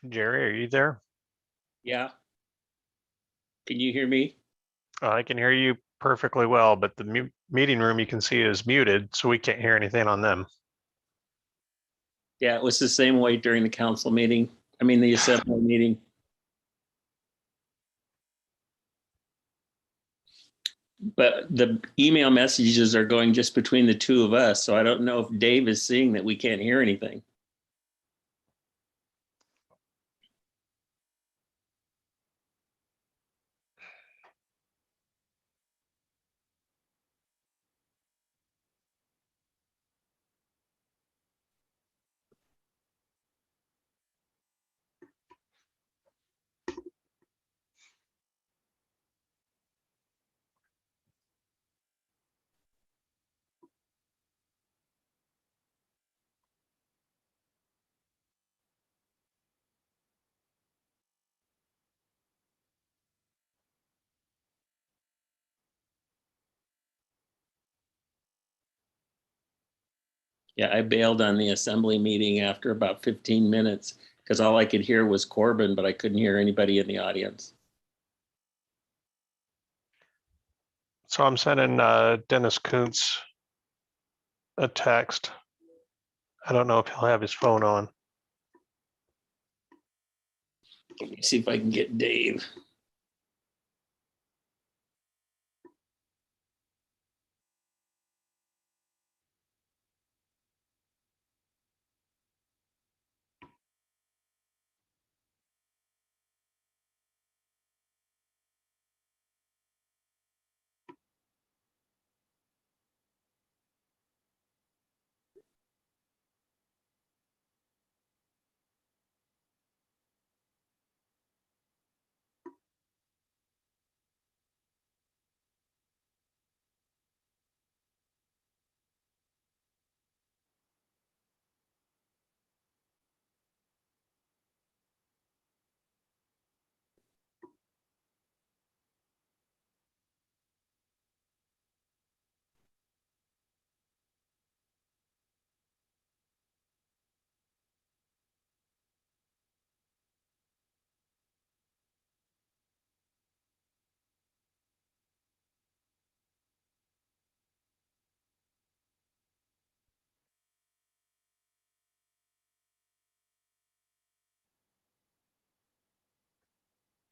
Jerry, are you there? Yeah. Can you hear me? I can hear you perfectly well, but the meeting room you can see is muted, so we can't hear anything on them. Yeah, it was the same way during the council meeting. I mean, the assembly meeting. But the email messages are going just between the two of us. So I don't know if Dave is seeing that we can't hear anything. Yeah, I bailed on the assembly meeting after about 15 minutes because all I could hear was Corbin, but I couldn't hear anybody in the audience. So I'm sending Dennis Kuntz a text. I don't know if he'll have his phone on. Let me see if I can get Dave.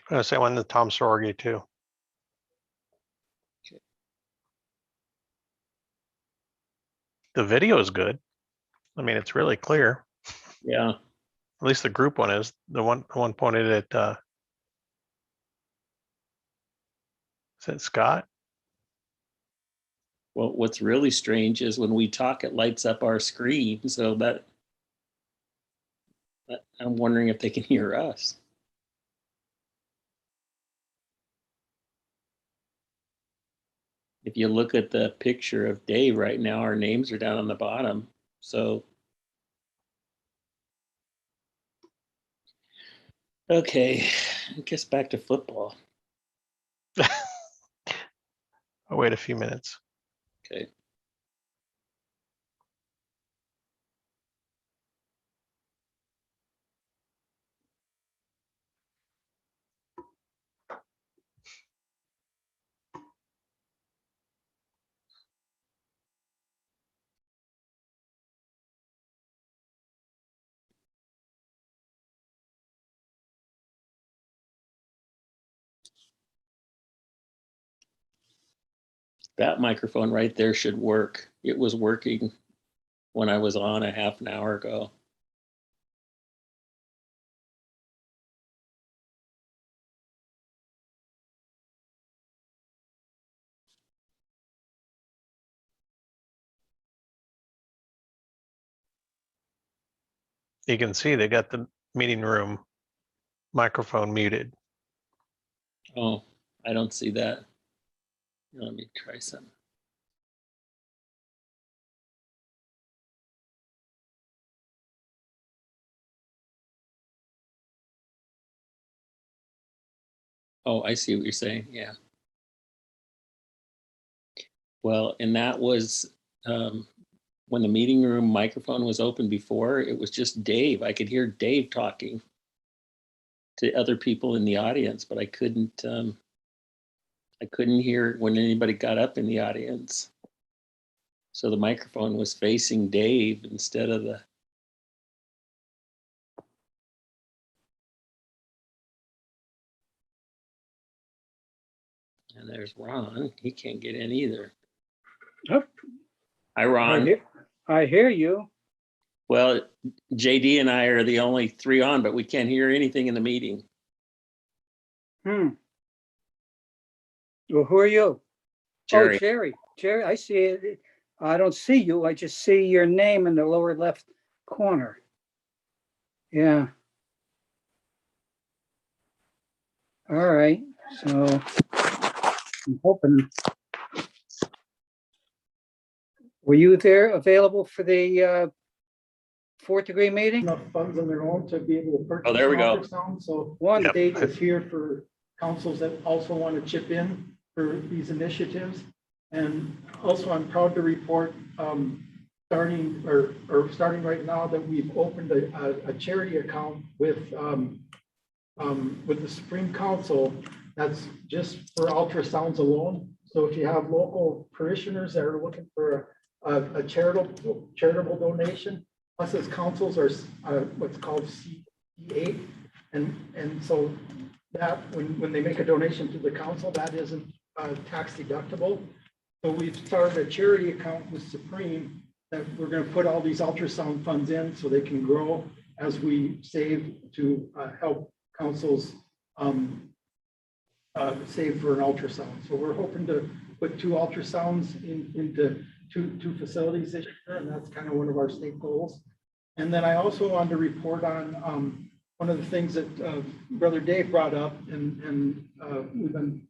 I'm gonna say one to Tom Sorge too. Okay. The video is good. I mean, it's really clear. Yeah. At least the group one is. The one pointed at is it Scott? Well, what's really strange is when we talk, it lights up our screen. So that I'm wondering if they can hear us. If you look at the picture of Dave right now, our names are down on the bottom. So, okay, I guess back to football. I'll wait a few minutes. Okay. That microphone right there should work. It was working when I was on a half an hour ago. You can see they got the meeting room microphone muted. Oh, I don't see that. Let me try some. Oh, I see what you're saying. Yeah. Well, and that was when the meeting room microphone was open before, it was just Dave. I could hear Dave talking. to other people in the audience, but I couldn't hear when anybody got up in the audience. So the microphone was facing Dave instead of the. And there's Ron. He can't get in either. Yep. Hi, Ron. I hear you. Well, JD and I are the only three on, but we can't hear anything in the meeting. Well, who are you? Jerry. Oh, Jerry. Jerry, I see it. I don't see you. I just see your name in the lower left corner. Yeah. All right. So I'm hoping. Were you there available for the fourth degree meeting? Enough funds on their own to be able to purchase. Oh, there we go. Ultrasound. So One. the Yep. state is here for councils that also want to chip in for these initiatives. And also, I'm proud to report, starting right now, that we've opened a charity account with the Supreme Council that's just for ultrasounds alone. So if you have local parishioners that are looking for a charitable donation, us as councils are what's called C8, and so that when they make a donation to the council, that isn't tax deductible. So we've started a charity account with Supreme that we're going to put all these ultrasound funds in so they can grow as we save to help councils save for an ultrasound. So we're hoping to put 2 ultrasounds into two facilities this year, and that's kind of one of our state goals. And then I also wanted to report on one of the things that Brother Dave brought up, and we've been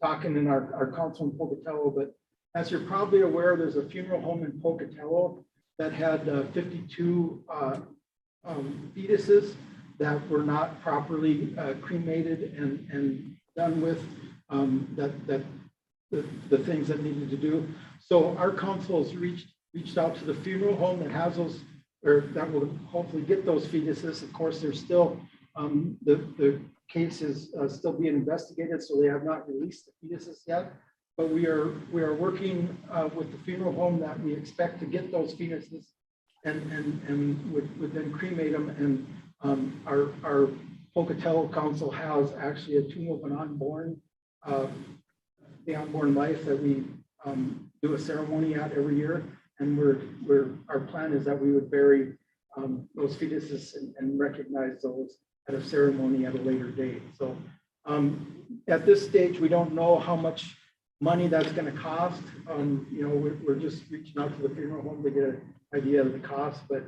talking in our council in Pocatello, but as you're probably aware, there's a funeral home in Pocatello that had 52 fetuses that were not properly cremated and done with the things that needed to do. So our council has reached out to the funeral home that has those, or that will hopefully get those fetuses. Of course, there's still the case is still being investigated, so they have not released the fetuses yet. But we are working with the funeral home that we expect to get those fetuses and would then cremate them. And our Pocatello Council has actually a tomb of an unborn, the unborn life that we do a ceremony at every year. And our plan is that we would bury those fetuses and recognize those at a ceremony at a later date. So at this stage, we don't know how much money that's going to cost. You know, we're just reaching out to the funeral home to get an idea of the cost. But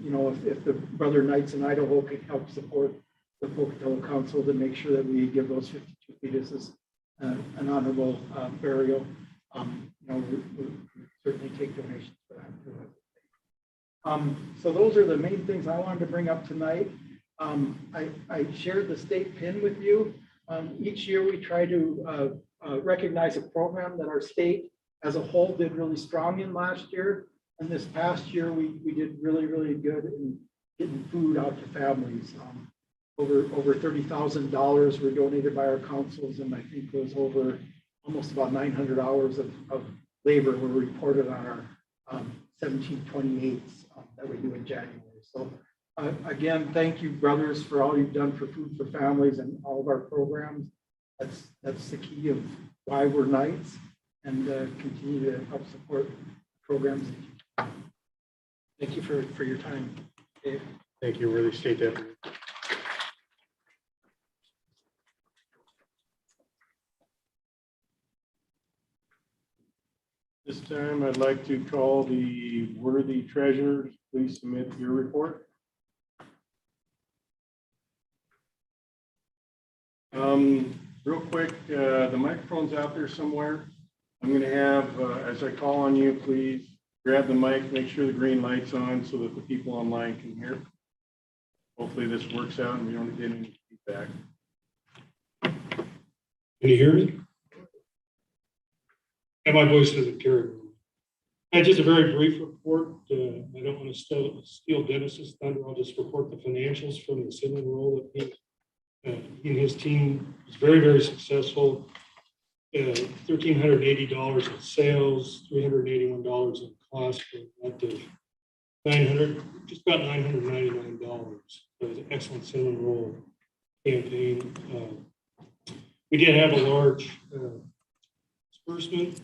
you know, if the Brother Knights in Idaho could help support the Pocatello Council to make sure that we give those 52 fetuses an honorable burial, you know, we certainly take donations for that. So those are the main things I wanted to bring up tonight. I shared the state pin with you. Each year we try to recognize a program that our state as a whole did really strong in last year. And this past year, we did really, really good in getting food out to families. Over $30,000 were donated by our councils, and I think it was over almost about 900 hours of labor were reported on our 1728s that we do in January. So again, thank you, brothers, for all you've done for Food for Families and all of our programs. That's the key of why we're Knights, and continue to help support programs. Thank you for your time, Dave. Thank you. Really state that. This time, I'd like to call the worthy treasurers. Please submit your report. Real quick, the microphone's out there somewhere. I'm going to have, as I call on you, please grab the mic, make sure the green light's on so that the people online can hear. Hopefully this works out and we don't get any feedback. Can you hear me? And my voice doesn't carry. And just a very brief report. report. I don't want to steal Dennis's thunder. I'll just report the financials from the cinnamon roll that he and his team was very, very successful. $1,380 in sales, $381 in cost, for a net of just about $999. It was an excellent cinnamon roll campaign. We did have a large disbursement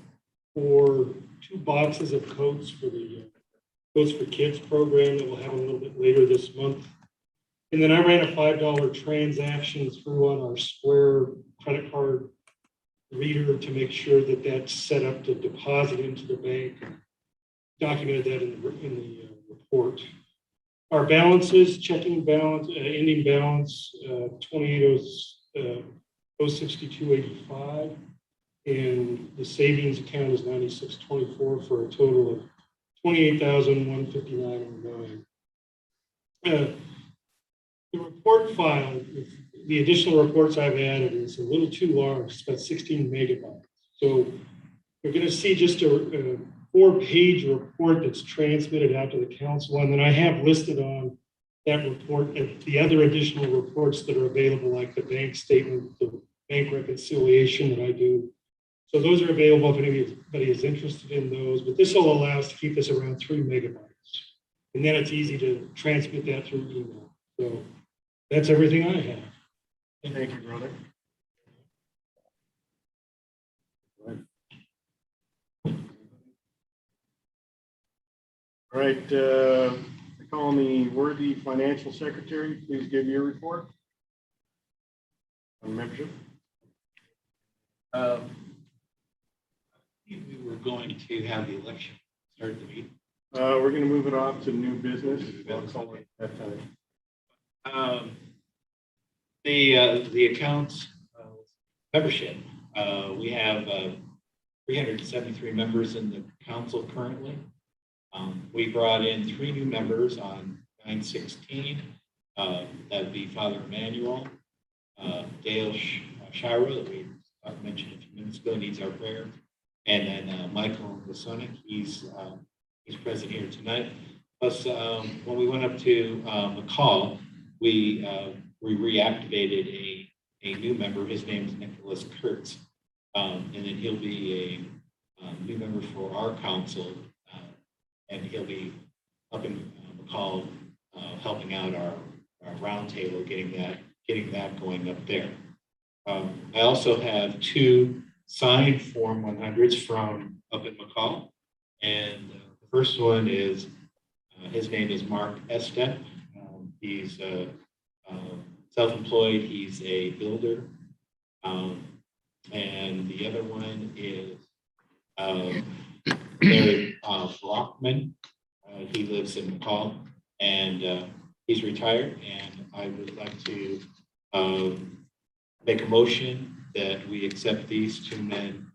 for 2 boxes of coats for the Coats for Kids program that we'll have a little bit later this month. And then I ran a $5 transaction through on our Square credit card reader to make sure that that's set up to deposit into the bank. Documented that in the report. Our balances, checking balance, ending balance, 062.85, and the savings account is 9624 for a total of 28,159.09. The report file, with the additional reports I've added, is a little too large. It's about 16 megabytes. So we're going to see just a 4-page report that's transmitted out to the council. And then I have listed on that report the other additional reports that are available, like the bank statement, the bank reconciliation that I do. So those are available if anybody is interested in those. But this will allow us to keep this around 3 megabytes. And then it's easy to transmit that through email. So that's everything I have. Thank you, brother. All right, I call on the worthy financial secretary. Please give your report on membership. We were going to have the election start the meeting. We're going to move it off to new business. I'll call it that time. The accounts membership. We have 373 members in the council currently. We brought in 3 new members on 9/16. That'd be Father Emmanuel, Dale Shira, that we mentioned a few minutes ago, needs our prayer, and then Michael Wasonic, he's present here tonight. Plus, when we went up to McCall, we reactivated a new member. His name is Nicholas Kurtz, and then he'll be a new member for our council, and he'll be up in McCall, helping out our roundtable, getting that going up there. I also have 2 signed Form 100s from up in McCall, and the first one is his name is Mark Estep. He's self-employed. He's a builder, and the other one is Larry Blockman. He lives in McCall, and he's retired. And I would like to make a motion that we accept these 2 men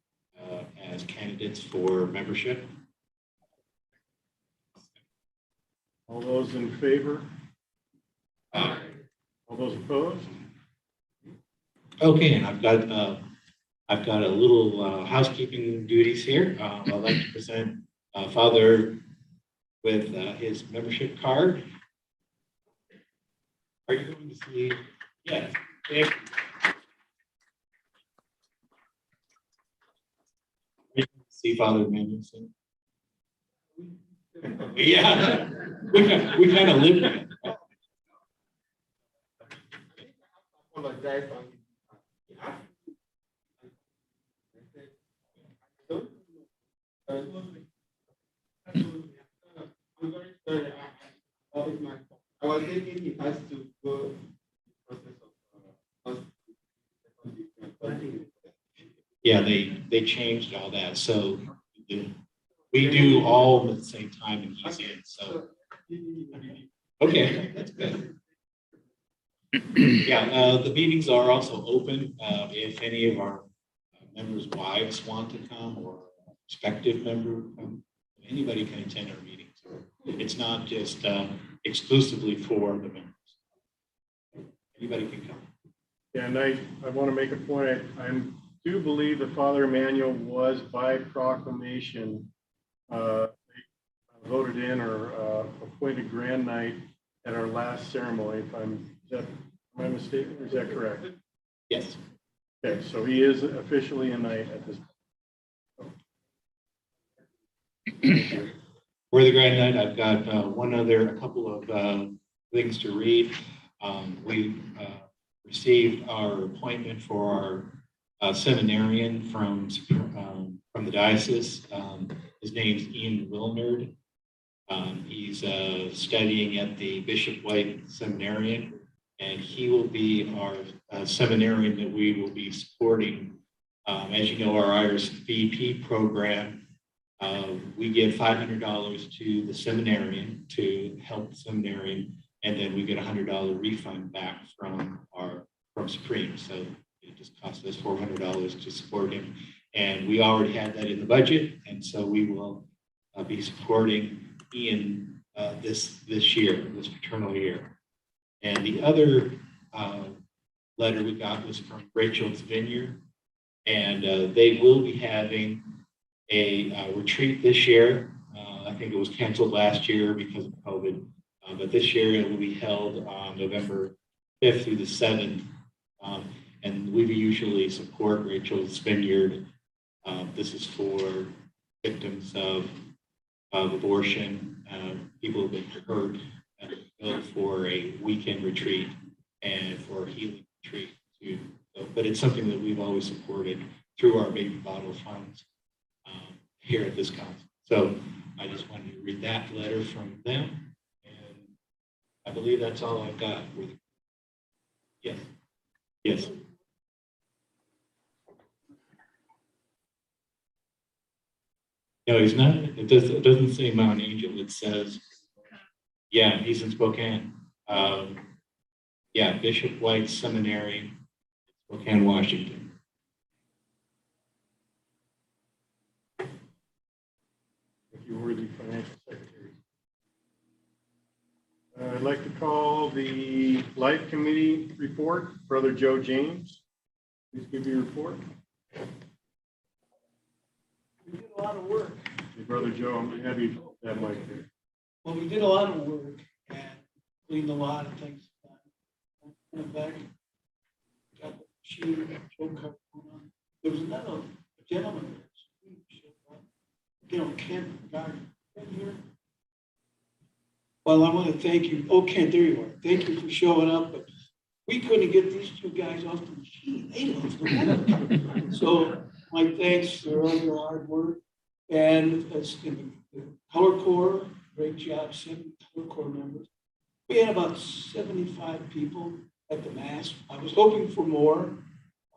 as candidates for membership. All those in favor? Aye. All those opposed? Okay, and I've got a little housekeeping duties here. I'd like to present Father with his membership card. Are you going to see? Yes. Yeah. See Father Manuson? Yeah, we kind of live there. I was thinking it has to go process of Yeah, they changed all that. So we do all at the same time and he's in. So okay, that's good. Yeah, the meetings are also open. If any of our members' wives want to come, or a prospective member come, anybody can attend our meetings. It's not just exclusively for the members. Anybody can come. Yeah, and I want to make a point. I do believe that Father Emmanuel was by proclamation voted in or appointed Grand Knight at our last ceremony. Am I mistaken, or is that correct? Yes. Okay, so he is officially a knight at this. Thank you. For the Grand Knight, I've got a couple of things to read. We received our appointment for our seminarian from the diocese. His name's Ian Wilnard. He's studying at the Bishop White Seminarian, and he will be our seminarian that we will be supporting. As you know, our RSVP program, we give $500 to the seminarian to help the seminarian, and then we get a $100 refund back from Supreme. So it just costs us $400 to support him, and we already had that in the budget, and so we will be supporting Ian this year, this fraternal year. And the other letter we got was from Rachel's Vineyard, and they will be having a retreat this year. I think it was canceled last year because of COVID, but this year it will be held on November 5th through the 7th. And we usually support Rachel's Vineyard. This is for victims of abortion, people who've been hurt, for a weekend retreat and for a healing retreat too. But it's something that we've always supported through our baby bottle funds here at this council. So I just wanted to read that letter from them, and I believe that's all I've got. Yes. Yes. No, he's not. It doesn't say Mount Angel. It says, yeah, he's in Spokane. Yeah, Bishop White Seminary, Spokane, Washington. Thank you, worthy financial secretary. I'd like to call the Life Committee report. Brother Joe James, please give your report. We did a lot of work. Hey, Brother Joe, I'm going to have you that mic there. Well, we did a lot of work and cleaned a lot of things. Went back, got the machine, Joe Carpona. There was another gentleman there, Ken Gardner. Here. Well, I want to thank you. Oh, Ken, there you are. Thank you for showing up. But we couldn't get these two guys off the machine. They lost the work. So my thanks for all your hard work. And as in the Color Corps, great job, 7 Color Corps members. We had about 75 people at the Mass. I was hoping for more.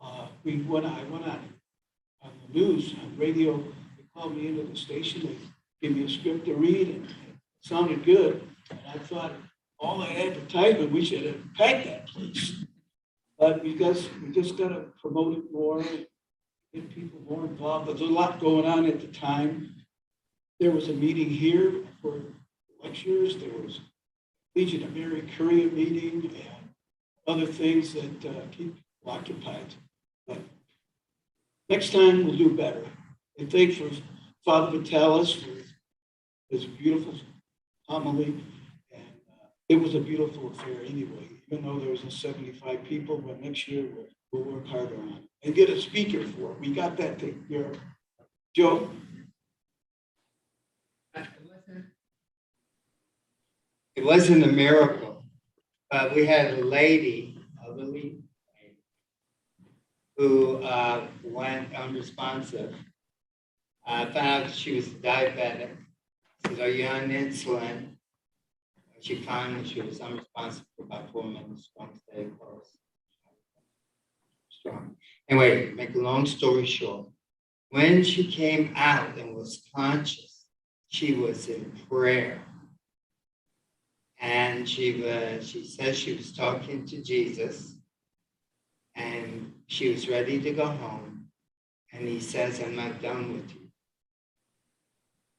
I went on the news, on radio. They called me into the station. They gave me a script to read, and it sounded good. And I thought, all that advertisement, we should have packed that place. But we just got to promote it more, and get people more involved. There's a lot going on at the time. There was a meeting here for lectures. There was Legion of Mary Curia meeting and other things that keep people occupied. But next time we'll do better. And thanks for Father Vitalis for his beautiful homily. And it was a beautiful affair anyway, even though there was 75 people, but next year we'll work harder on it and get a speaker for it. We got that taken care of. Joe? It wasn't a miracle, but we had a lady, who went unresponsive. I found out she was diabetic. I said, are you on insulin? She found she was unresponsive for about 4 minutes. Don't stay close. Strong. Anyway, make a long story short, when she came out and was conscious, she was in prayer. And she said she was talking to Jesus, and she was ready to go home. And he says, I'm not done with you.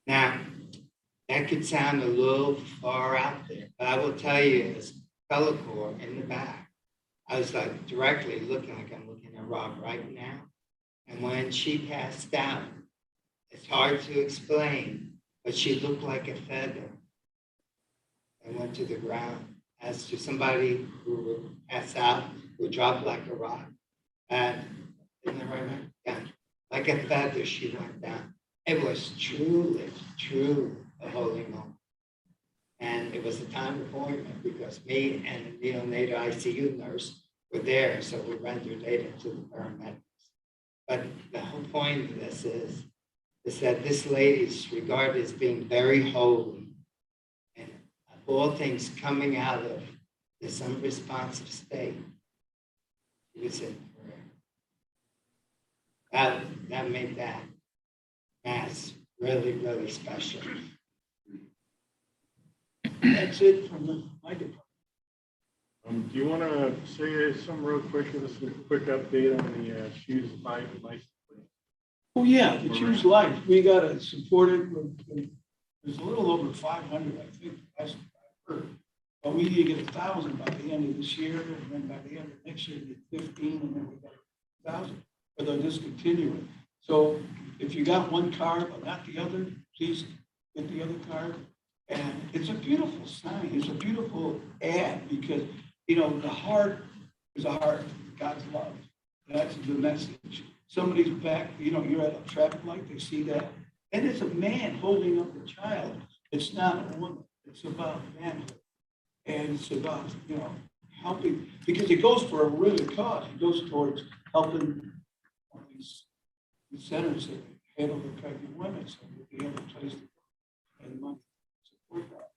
Now, that could sound a little far out there, but I will tell you, as fellow corps in the back, I was like directly looking like I'm looking at Rob right now. And when she passed out, it's hard to explain, but she looked like a feather and went to the ground. As to somebody who would pass out, would drop like a rock. And isn't that right, man? Yeah, like a feather, she went down. It was truly a holy moment. And it was a time of appointment because me and the neonatal ICU nurse were there, so we rendered aid to the paramedics. But the whole point of this is that this lady is regarded as being very holy. And of all things coming out of this unresponsive state, she was in prayer. That made that Mass really special. That's it from my department. Do you want to say something real quick, give us a quick update on the Choose Life license? Oh, yeah, the Choose Life, we got to support it. There's a little over 500, I think, last I heard. But we need to get 1,000 by the end of this year, and then by the end of next year, get 15, and then we got 1,000, or they'll discontinue it. So if you got one card but not the other, please get the other card. And it's a beautiful sign, it's a beautiful ad, because, you know, the heart is a heart, God's love. That's the message. Somebody's back, you know, you're at a traffic light, they see that. And it's a man holding up a child. It's not a woman. It's about manhood. And it's about, you know, helping, because it goes for a really cause. It goes towards helping these centers that handle the pregnant women, so they have a place to go and money to support that.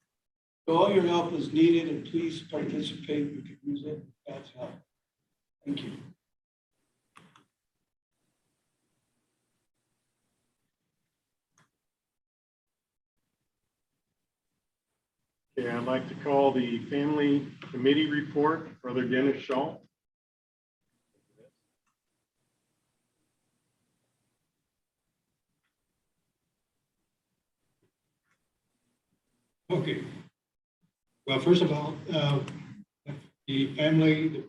So all your help is needed, and please participate. You can use it. God's help. Thank you. Okay, I'd like to call the Family Committee report, Brother Dennis Shaw. Okay. Well, first of all, the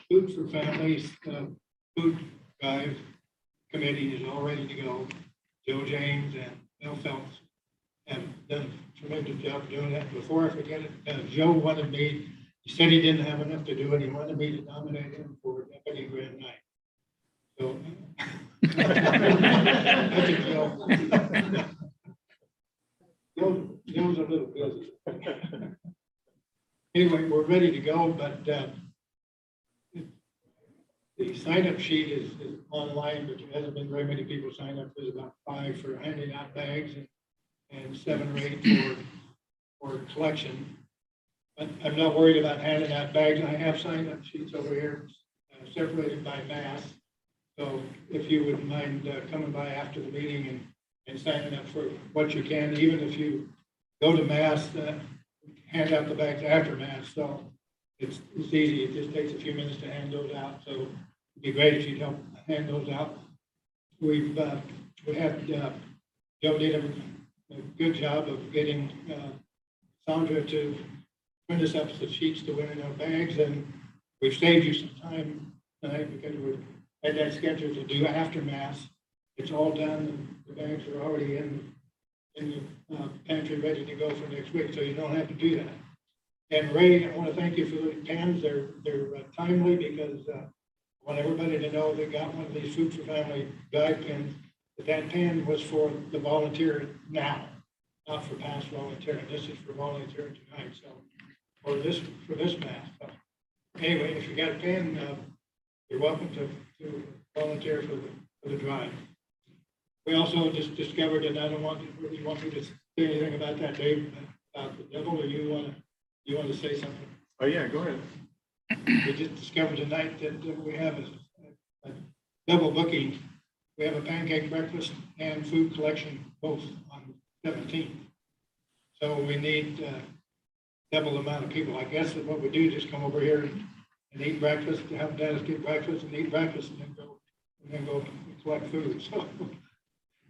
Food for Families food drive committee is all ready to go. Joe James and Bill Phelps have done a tremendous job doing that. Before I forget it, Joe wanted me, he said he didn't have enough to do it. He wanted me to nominate him for Deputy Grand Knight. So I think Joe's a little busy. Anyway, we're ready to go, but the sign-up sheet is online, but there hasn't been very many people sign up. There's about 5 for handing out bags and 7 or 8 for collection. But I'm not worried about handing out bags. I have sign-up sheets over here separated by mass. So if you wouldn't mind coming by after the meeting and signing up for what you can, even if you go to mass, hand out the bags after mass. So it's easy. It just takes a few minutes to hand those out. So it'd be great if you'd help hand those out. We had Joe did a good job of getting Sandra to print us up the sheets to win in our bags, and we've saved you some time tonight because we had that scheduled to do after mass. It's all done. The bags are already in the pantry ready to go for next week, so you don't have to do that. And Ray, I want to thank you for the pens. They're timely because I want everybody to know they got one of these Food for Family guide pens. But that pen was for the volunteer now, not for past volunteering. This is for volunteering tonight. So for this mass. So anyway, if you got a pen, you're welcome to volunteer for the drive. We also just discovered, and I don't really want you to say anything about that, Dave, about the devil, or you want to say something? Oh, yeah, go ahead. We just discovered tonight that we have a double booking. We have a pancake breakfast and food collection both on 17th. So we need double the amount of people. I guess that what we do is just come over here and eat breakfast, have Dennis get breakfast and eat breakfast and then go collect food. So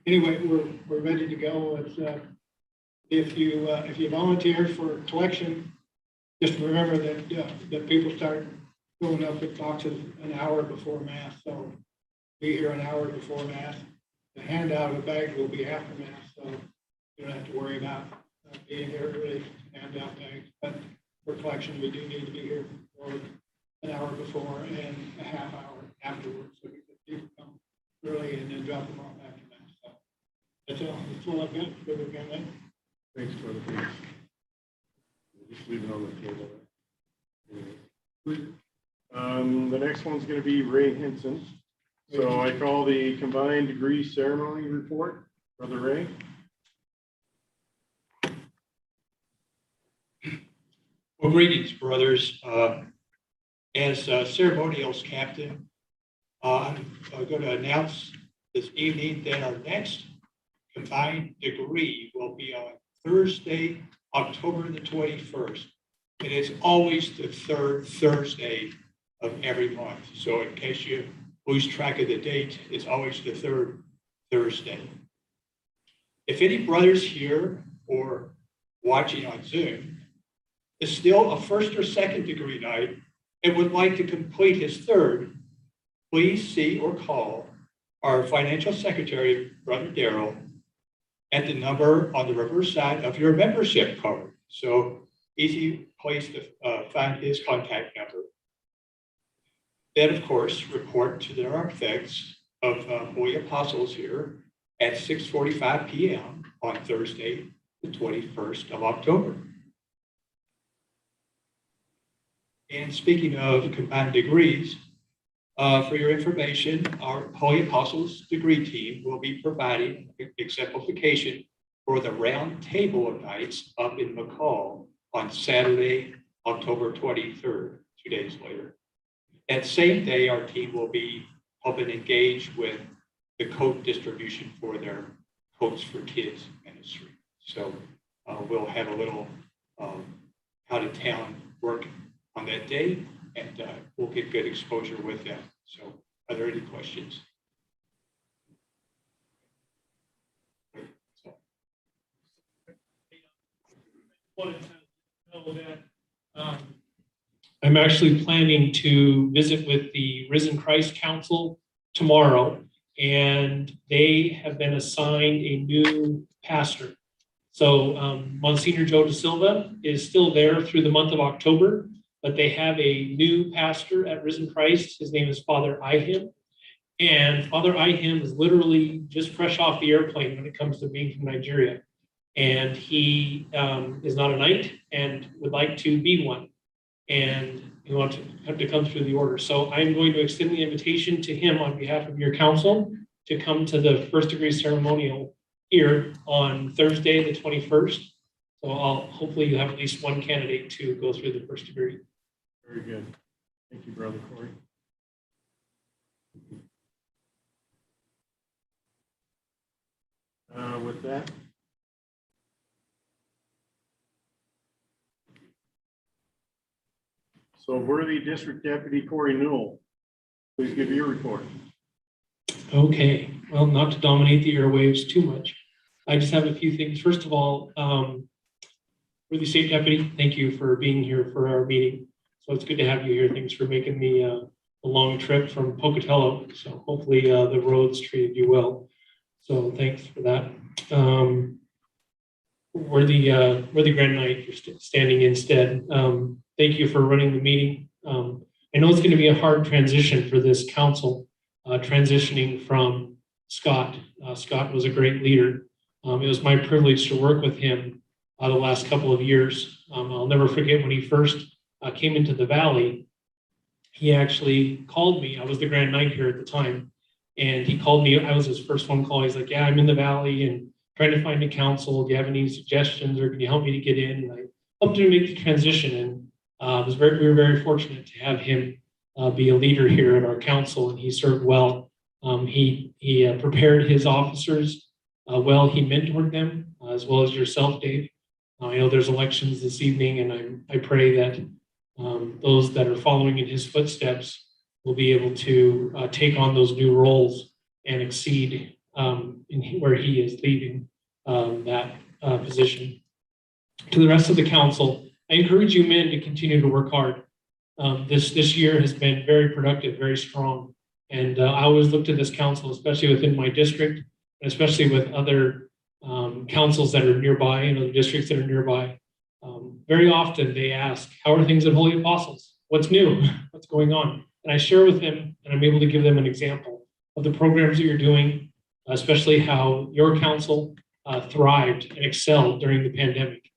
anyway, we're ready to go. It's, if you volunteer for collection, just remember that people start filling up with boxes an hour before mass. So be here an hour before mass. The handout of the bags will be after mass. So We don't have to worry about being here early to hand out bags. But for collection, we do need to be here for an hour before and a half hour afterwards. So people come early and then drop them off after that. So that's all I've got for the family. Thanks, Brother Bruce. Just leave it on the table. The next one's going to be Ray Henson. So I call the combined degree ceremony report. Brother Ray. Well, greetings, brothers. As ceremonials captain, I'm going to announce this evening that our next combined degree will be on Thursday, October the 21st. It is always the third Thursday of every month. So in case you lose track of the date, it's always the third Thursday. If any brothers here or watching on Zoom is still a first or second degree night and would like to complete his third, please see or call our financial secretary, Brother Darrell, at the number on the reverse side of your membership card. So easy place to find his contact number. Then, of course, report to the narthex of Holy Apostles here at 6:45 p.m. on Thursday, the 21st of October. And speaking of combined degrees, for your information, our Holy Apostles degree team will be providing exemplification for the round table of nights up in McCall on Saturday, October 23rd, 2 days later. That same day, our team will be helping engage with the coat distribution for their Coats for Kids ministry. So we'll have a little out of town work on that day, and we'll get good exposure with them. So are there any questions? I'm actually planning to visit with the Risen Christ Council tomorrow, and they have been assigned a new pastor. So Monsignor Joe Da Silva is still there through the month of October, but they have a new pastor at Risen Christ. His name is Father Ihim. And Father Ihim is literally just fresh off the airplane when it comes to being from Nigeria. And he is not a knight and would like to be one. And he wants to come through the order. So I'm going to extend the invitation to him on behalf of your council to come to the first degree ceremonial here on Thursday, the 21st. So hopefully you have at least one candidate to go through the first degree. Very good. Thank you, Brother Corey. With that, so worthy District Deputy Corey Newell, please give your report. Okay, well, not to dominate the airwaves too much. I just have a few things. First of all, Worthy State Deputy, thank you for being here for our meeting. So it's good to have you here. Thanks for making the long trip from Pocatello. So hopefully the roads treated you well. So thanks for that. Worthy Grand Knight, you're standing instead. Thank you for running the meeting. I know it's going to be a hard transition for this council, transitioning from Scott. Scott was a great leader. It was my privilege to work with him the last couple of years. I'll never forget when he first came into the Valley. He actually called me. I was the Grand Knight here at the time. And he called me. I was his first phone call. He's like, yeah, I'm in the Valley and trying to find a council. Do you have any suggestions or can you help me to get in? And I helped him make the transition. And we were very fortunate to have him be a leader here at our council, and he served well. He prepared his officers well. He mentored them as well as yourself, Dave. I know there's elections this evening, and I pray that those that are following in his footsteps will be able to take on those new roles and exceed where he is leaving that position. To the rest of the council, I encourage you men to continue to work hard. This year has been very productive, very strong. And I always look to this council, especially within my district, and especially with other councils that are nearby, in other districts that are nearby. Very often they ask, how are things at Holy Apostles? What's new? What's going on? And I share with them, and I'm able to give them an example of the programs that you're doing, especially how your council thrived and excelled during the pandemic.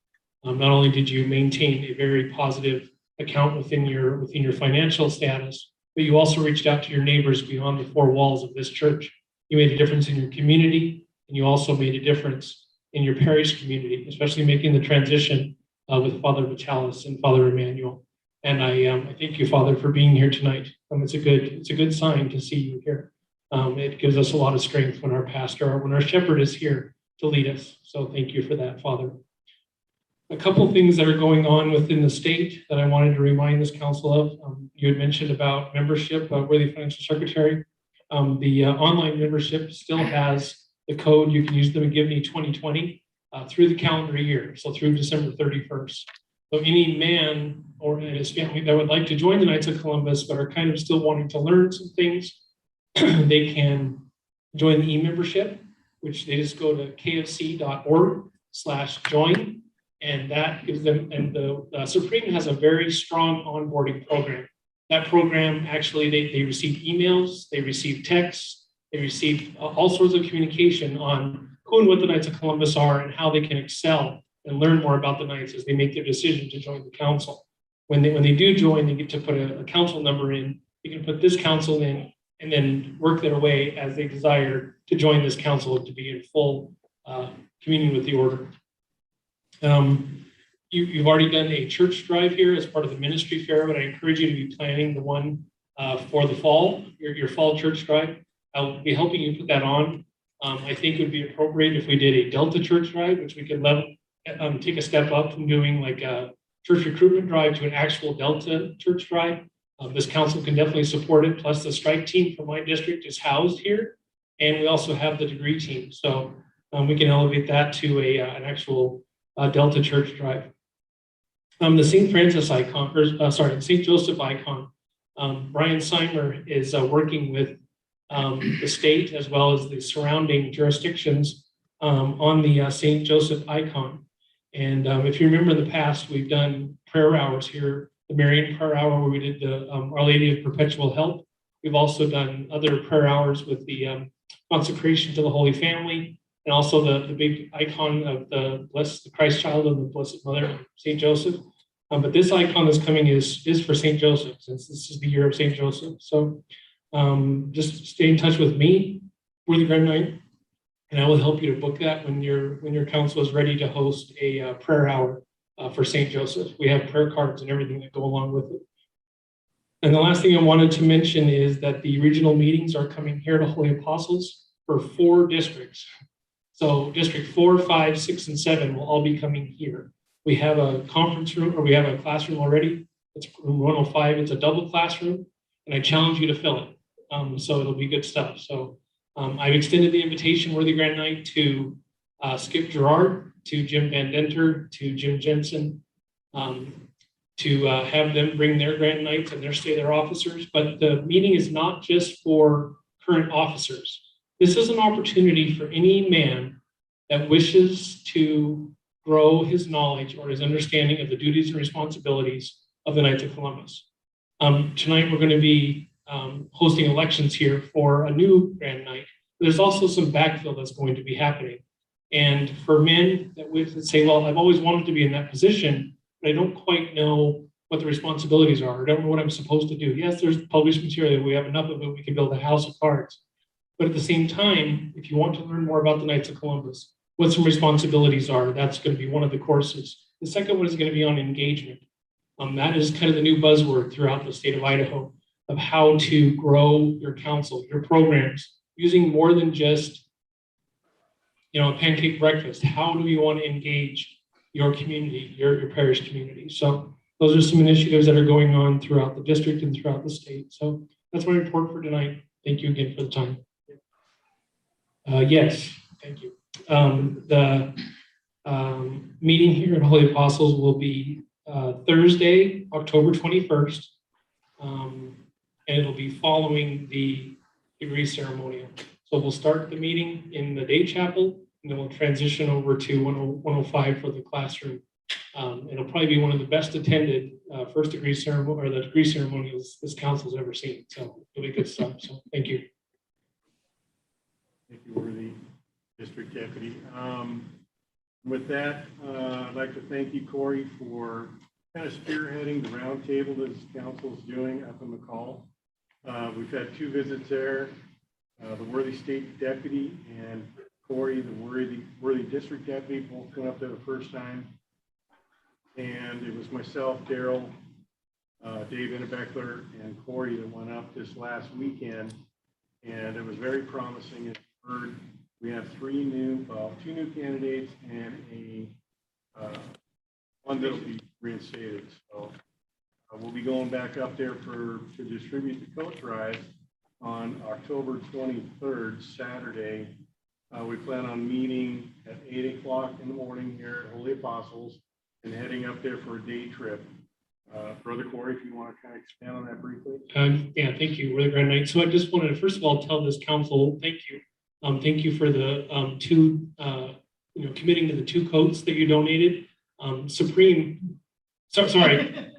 Not only did you maintain a very positive account within your financial status, but you also reached out to your neighbors beyond the four walls of this church. You made a difference in your community, and you also made a difference in your parish community, especially making the transition with Father Vitalis and Father Emmanuel. And I thank you, Father, for being here tonight. It's a good sign to see you here. It gives us a lot of strength when our pastor, when our shepherd is here to lead us. So thank you for that, Father. A couple of things that are going on within the state that I wanted to remind this council of. You had mentioned about membership, Worthy Financial Secretary. The online membership still has the code. You can use the McGivney 2020 through the calendar year, so through December 31st. So any man or his family that would like to join the Knights of Columbus but are kind of still wanting to learn some things, they can join the e-membership, which they just go to kfc.org/join. And that gives them, and the Supreme has a very strong onboarding program. That program, actually, they receive emails, they receive texts, they receive all sorts of communication on who and what the Knights of Columbus are and how they can excel and learn more about the Knights as they make their decision to join the council. When they do join, they get to put a council number in. You can put this council in and then work their way as they desire to join this council to be in full communion with the order. You've already done a church drive here as part of the ministry fair, but I encourage you to be planning the one for the fall, your fall church drive. I'll be helping you put that on. I think it would be appropriate if we did a Delta church drive, which we could take a step up from doing like a church recruitment drive to an actual Delta church drive. This council can definitely support it. Plus the strike team from my district is housed here. And we also have the degree team. So we can elevate that to an actual Delta church drive. The St. Francis icon, St. Joseph icon, Brian Seimer is working with the state as well as the surrounding jurisdictions on the St. Joseph icon. And if you remember in the past, we've done prayer hours here, the Marian prayer hour where we did the Our Lady of Perpetual Help. We've also done other prayer hours with the consecration to the Holy Family, and also the big icon of the Christ child and the Blessed Mother, St. Joseph. But this icon that's coming is for St. Joseph, since this is the year of St. Joseph. So just stay in touch with me, Worthy Grand Knight, and I will help you to book that when your council is ready to host a prayer hour for St. Joseph. We have prayer cards and everything that go along with it. And the last thing I wanted to mention is that the regional meetings are coming here to Holy Apostles for 4 districts. So District 4, 5, 6, and 7 will all be coming here. We have a conference room, or we have a classroom already. It's room 105. It's a double classroom, and I challenge you to fill it. So it'll be good stuff. So I've extended the invitation, Worthy Grand Knight, to Skip Gerard, to Jim Van Denter, to Jim Jensen, to have them bring their Grand Knights and their officers. But the meeting is not just for current officers. This is an opportunity for any man that wishes to grow his knowledge or his understanding of the duties and responsibilities of the Knights of Columbus. Tonight, we're going to be hosting elections here for a new Grand Knight. There's also some backfill that's going to be happening. And for men that would say, well, I've always wanted to be in that position, but I don't quite know what the responsibilities are. I don't know what I'm supposed to do. Yes, there's published material. We have enough of it. We can build a house of cards. But at the same time, if you want to learn more about the Knights of Columbus, what some responsibilities are, that's going to be one of the courses. The second one is going to be on engagement. That is kind of the new buzzword throughout the state of Idaho of how to grow your council, your programs, using more than just, a pancake breakfast. How do we want to engage your community, your parish community? So those are some initiatives that are going on throughout the district and throughout the state. So that's my report for tonight. Thank you again for the time. Yes, thank you. The meeting here at Holy Apostles will be Thursday, October 21st, and it'll be following the degree ceremonial. So we'll start the meeting in the day chapel, and then we'll transition over to 105 for the classroom. It'll probably be one of the best attended first degree ceremony, or the degree ceremonials this council's ever seen. So it'll be good stuff. So thank you. Thank you, Worthy District Deputy. With that, I'd like to thank you, Corey, for kind of spearheading the roundtable that this council is doing up in McCall. We've had 2 visits there, the Worthy State Deputy and Corey, the Worthy District Deputy, both come up there the first time. And it was myself, Daryl, Dave Innebeckler, and Corey that went up this last weekend. And it was very promising. As you heard, we have 2 new candidates and one that'll be reinstated. So we'll be going back up there to distribute the coat drive on October 23rd, Saturday. We plan on meeting at 8 o'clock in the morning here at Holy Apostles and heading up there for a day trip. Brother Corey, if you want to kind of expand on that briefly. Yeah, thank you. Really great night. So I just wanted to first of all tell this council thank you. Thank you for the 2, committing to the 2 coats that you donated. Supreme, sorry,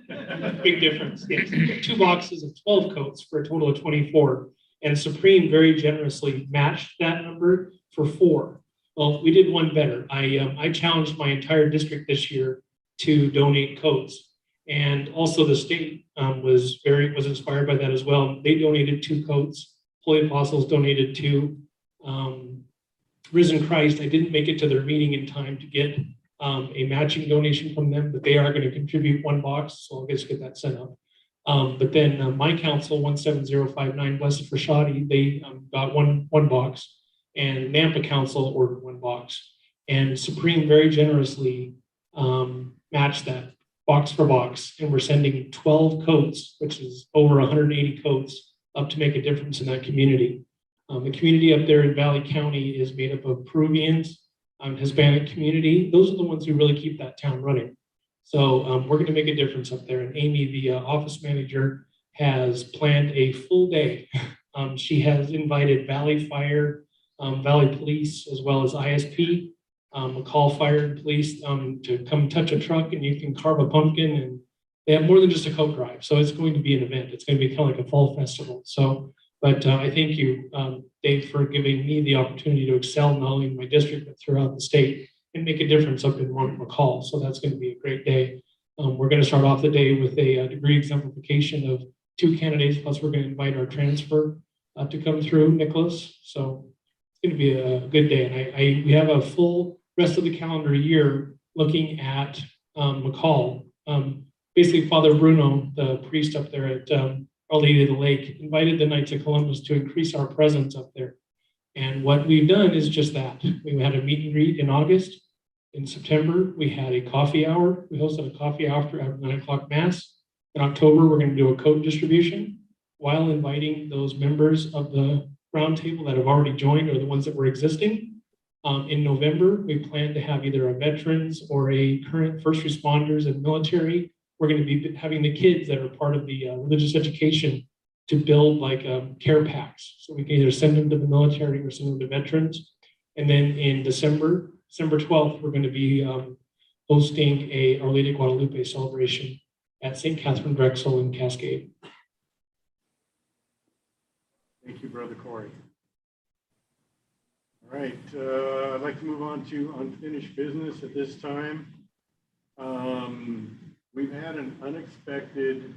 big difference. Yes, 2 boxes of 12 coats for a total of 24. And Supreme very generously matched that number for 4. Well, we did one better. I challenged my entire district this year to donate coats. And also the state was inspired by that as well. They donated 2 coats. Holy Apostles donated 2. Risen Christ, I didn't make it to their meeting in time to get a matching donation from them, but they are going to contribute 1 box, so I'll just get that set up. But then my council, 17059, Blessed for Shoddy, they got one box, and Nampa Council ordered 1 box. And Supreme very generously matched that box for box, and we're sending 12 coats, which is over 180 coats, up to make a difference in that community. The community up there in Valley County is made up of Peruvians, Hispanic community. Those are the ones who really keep that town running. So we're going to make a difference up there. And Amy, the office manager, has planned a full day. She has invited Valley Fire, Valley Police, as well as ISP, McCall Fire and Police to come touch a truck, and you can carve a pumpkin. And they have more than just a coat drive. So it's going to be an event. It's going to be kind of like a fall festival. So, but I thank you, Dave, for giving me the opportunity to excel not only in my district, but throughout the state and make a difference up in McCall. So that's going to be a great day. We're going to start off the day with a degree exemplification of 2 candidates, plus we're going to invite our transfer to come through, Nicholas. So it's going to be a good day. And we have a full rest of the calendar year looking at McCall. Basically, Father Bruno, the priest up there at Our Lady of the Lake, invited the Knights of Columbus to increase our presence up there. And what we've done is just that. We had a meet and greet in August. In September, we had a coffee hour. We hosted a coffee hour after 9 o'clock mass. In October, we're going to do a coat distribution while inviting those members of the roundtable that have already joined or the ones that were existing. In November, we plan to have either a veterans or a current first responders and military. We're going to be having the kids that are part of the religious education to build like care packs. So we can either send them to the military or send them to veterans. And then in December 12th, we're going to be hosting a Our Lady of Guadalupe celebration at St. Catherine Drexel in Cascade. Thank you, Brother Corey. All right, I'd like to move on to unfinished business at this time. We've had an unexpected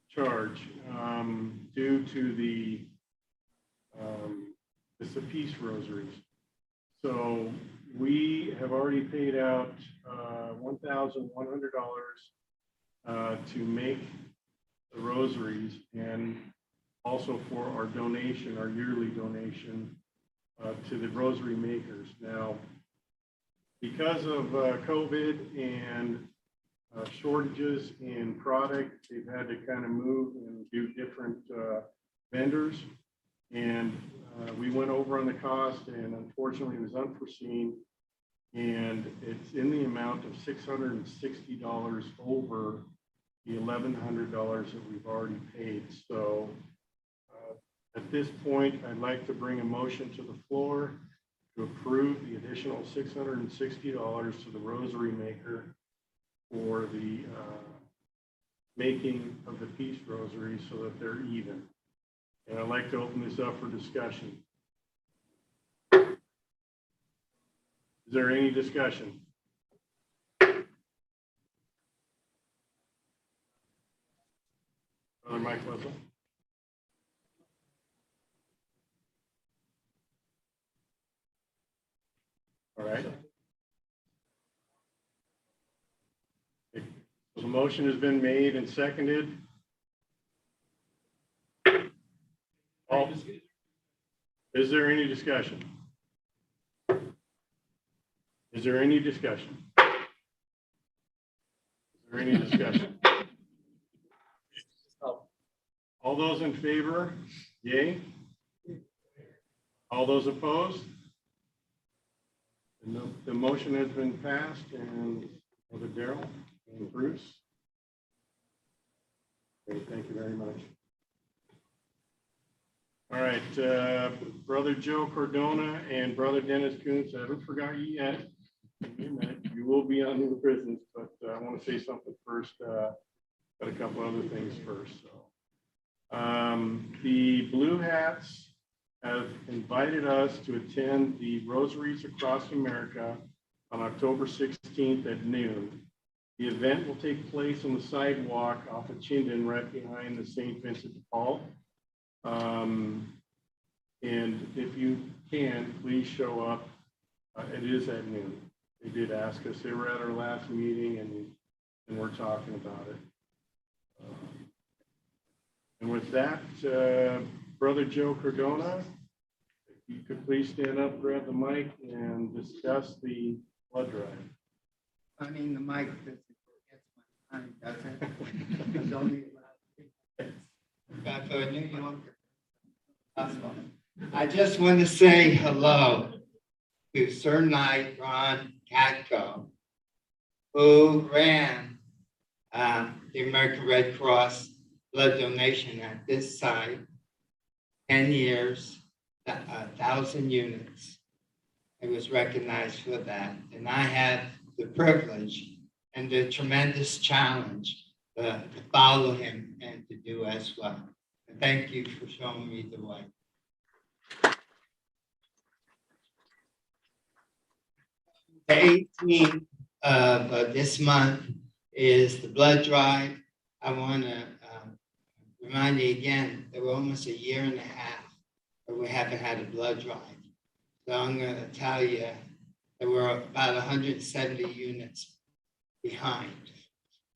charge due to the peace rosaries. So we have already paid out $1,100 to make the rosaries, and also for our donation, our yearly donation to the rosary makers. Now, because of COVID and shortages in product, they've had to kind of move and do different vendors. And we went over on the cost, and unfortunately it was unforeseen. And it's in the amount of $660 over the $1,100 that we've already paid. So at this point, I'd like to bring a motion to the floor to approve the additional $660 to the Rosary Maker for the making of the peace rosaries so that they're even. And I'd like to open this up for discussion. Is there any discussion? Brother Mike Wessel? All right. So the motion has been made and seconded. All, is there any discussion? Is there any discussion? Is there any discussion? All those in favor, yay? All those opposed? The motion has been passed, and Brother Darrell and Bruce. Okay, thank you very much. All right, Brother Joe Cordona and Brother Dennis Kuntz, I haven't forgot you yet. Give me a minute. You will be on the business, but I want to say something first. Got a couple other things first. So, the Blue Hats have invited us to attend the Rosaries Across America on October 16th at noon. The event will take place on the sidewalk off of Chinden, right behind the St. Vincent de Paul. And if you can, please show up. It is at noon. They did ask us. They were at our last meeting, and we're talking about it. And with that, Brother Joe Cordona, if you could please stand up, grab the mic, and discuss the blood drive. I mean, the mic gets my time, doesn't it? It's only allowed for a New Yorker. Possible. I just want to say hello to Sir Knight Ron Katko, who ran the American Red Cross blood donation at this site, 10 years, 1,000 units. I was recognized for that. And I have the privilege and the tremendous challenge to follow him and to do as well. And thank you for showing me the way. The 18th of this month is the blood drive. I want to remind you again that we're almost a year and a half that we haven't had a blood drive. So I'm going to tell you that we're about 170 units behind,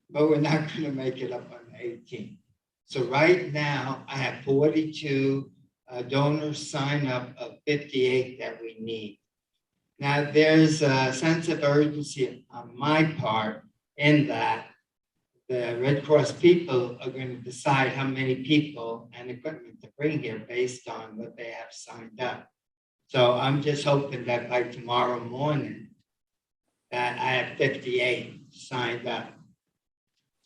but we're not going to make it up on the 18th. So right now I have 42 donors sign up of 58 that we need. Now there's a sense of urgency on my part in that the Red Cross people are going to decide how many people and equipment to bring here based on what they have signed up. So I'm just hoping that by tomorrow morning that I have 58 signed up.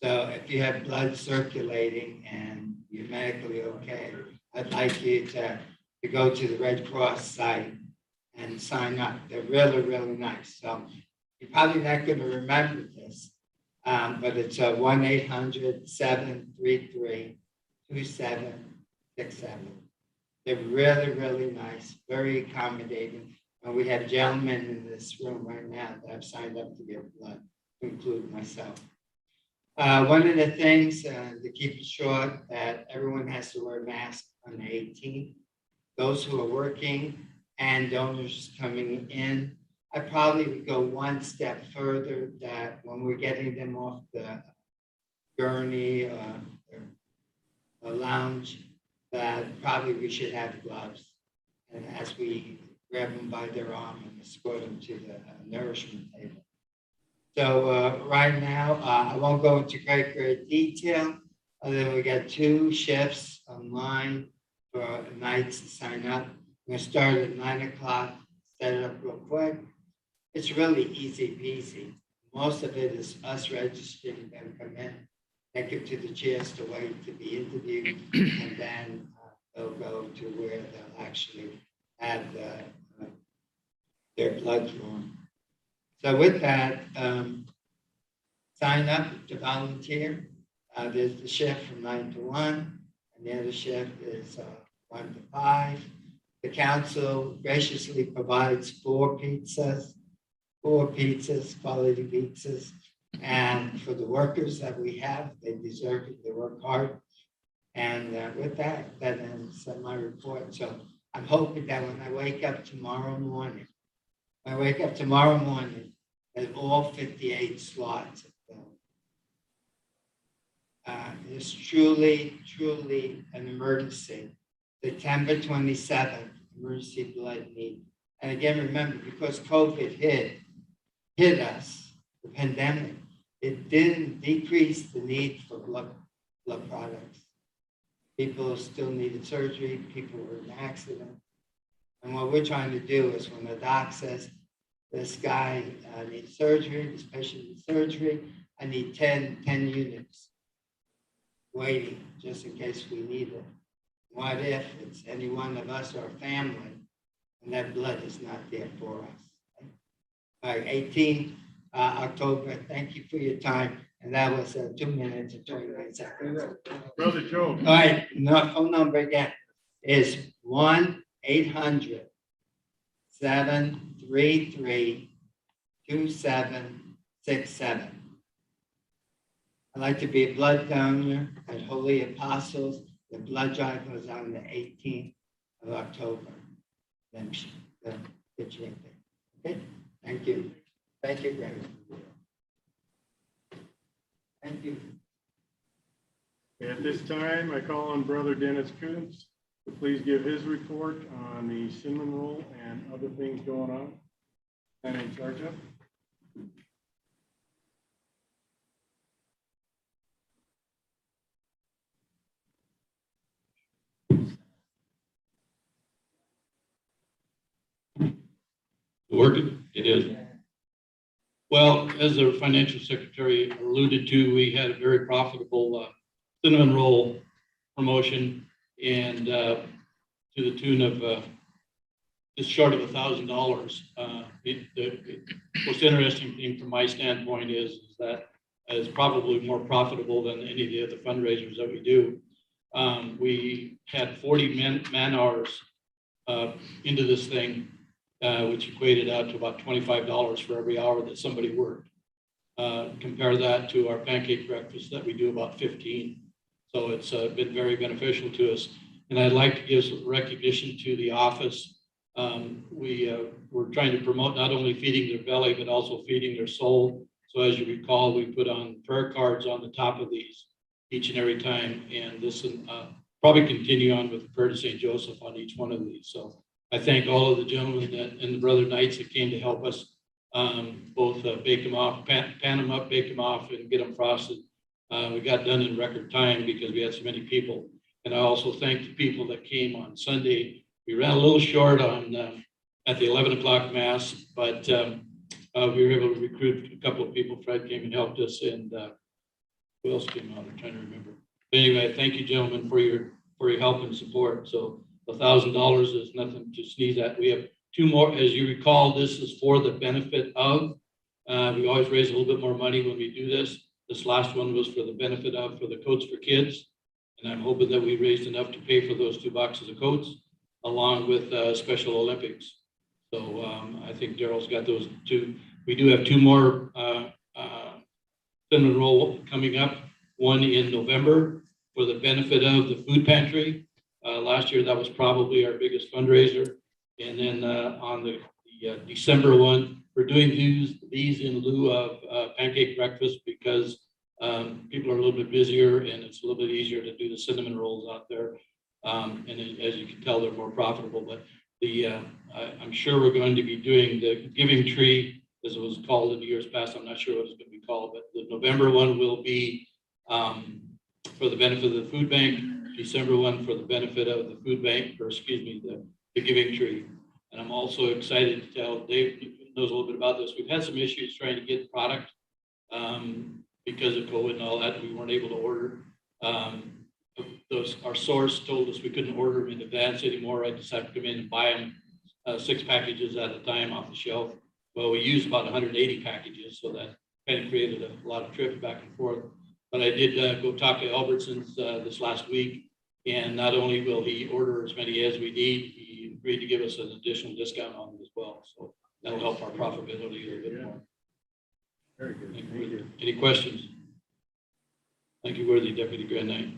So if you have blood circulating and you're medically okay, I'd like you to go to the Red Cross site and sign up. They're really, really nice. So you're probably not going to remember this, but it's 1-800-733-2767. They're really, really nice, very accommodating. And we have gentlemen in this room right now that have signed up to get blood, to include myself. One of the things, to keep it short, that everyone has to wear masks on the 18th. Those who are working and donors coming in, I probably would go one step further that when we're getting them off the gurney or lounge, that probably we should have gloves. And as we grab them by their arm and escort them to the nourishment table. So right now, I won't go into great detail, other than we got 2 shifts online for nights to sign up. We're going to start at 9 o'clock, set it up real quick. It's really easy peasy. Most of it is us registering them come in, take it to the chairs to wait to be interviewed, and then they'll go to where they'll actually have the their blood drawn. So with that, sign up to volunteer. There's the shift from 9 to 1, and the other shift is 1 to 5. The council graciously provides 4 pizzas, quality pizzas. And for the workers that we have, they deserve it, they work hard. And with that, that ends my report. So I'm hoping that when I wake up tomorrow morning, that all 58 slots are filled. It's truly an emergency. September 27th, emergency blood need. And again, remember, because COVID hit us, the pandemic, it didn't decrease the need for blood products. People still needed surgery, people were in accidents. And what we're trying to do is when the doc says, this guy needs surgery, this patient needs surgery, I need 10 units waiting just in case we need it. What if it's any one of us or a family and that blood is not there for us? All right, 18 October, thank you for your time. And that was 2 minutes and 29 seconds. Brother Joe. All right, no, phone number again is 1-800-733-2767. I'd like to be a blood donor at Holy Apostles. The blood drive was on the 18th of October. Then get you in there. Okay, thank you. Thank you, Greg. Thank you. At this time, I call on Brother Dennis Kuntz to please give his report on the cinnamon roll and other things going on. I'm in charge of. Working, it is. Well, as the financial secretary alluded to, we had a very profitable cinnamon roll promotion, and to the tune of just short of $1,000. The most interesting thing from my standpoint is that it's probably more profitable than any of the other fundraisers that we do. We had 40 man hours into this thing, which equated out to about $25 for every hour that somebody worked. Compare that to our pancake breakfast that we do about 15. So it's been very beneficial to us. And I'd like to give some recognition to the office. We're trying to promote not only feeding their belly, but also feeding their soul. So as you recall, we put on prayer cards on the top of these each and every time. And this will probably continue on with the prayer to St. Joseph on each one of these. So I thank all of the gentlemen and the brother knights that came to help us both bake them off, pan them up, bake them off, and get them frosted. We got done in record time because we had so many people. And I also thank the people that came on Sunday. We ran a little short on at the 11 o'clock mass, but we were able to recruit a couple of people. Fred came and helped us, and who else came out? I'm trying to remember. But anyway, thank you, gentlemen, for your help and support. So $1,000 is nothing to sneeze at. We have 2 more. As you recall, this is for the benefit of. We always raise a little bit more money when we do this. This last one was for the benefit of for the Coats for Kids. And I'm hoping that we raised enough to pay for those 2 boxes of coats, along with Special Olympics. So I think Daryl's got those 2. We do have 2 more cinnamon roll coming up. One in November for the benefit of the food pantry. Last year, that was probably our biggest fundraiser. And then on the December one, we're doing these in lieu of pancake breakfast because people are a little bit busier and it's a little bit easier to do the cinnamon rolls out there. And as you can tell, they're more profitable. But I'm sure we're going to be doing the giving tree, as it was called in the years past. I'm not sure what it's going to be called, but the November one will be for the benefit of the food bank. December one for the benefit of the food bank, or excuse me, the giving tree. And I'm also excited to tell Dave knows a little bit about this. We've had some issues trying to get product because of COVID and all that. We weren't able to order. Our source told us we couldn't order them in advance anymore. I just have to come in and buy them 6 packages at a time off the shelf. Well, we used about 180 packages, so that kind of created a lot of trips back and forth. But I did go talk to Albertsons this last week, and not only will he order as many as we need, he agreed to give us an additional discount on them as well. So that'll help our profitability a little bit more. Very good. Thank you. Any questions? Thank you, worthy Deputy Grand Knight.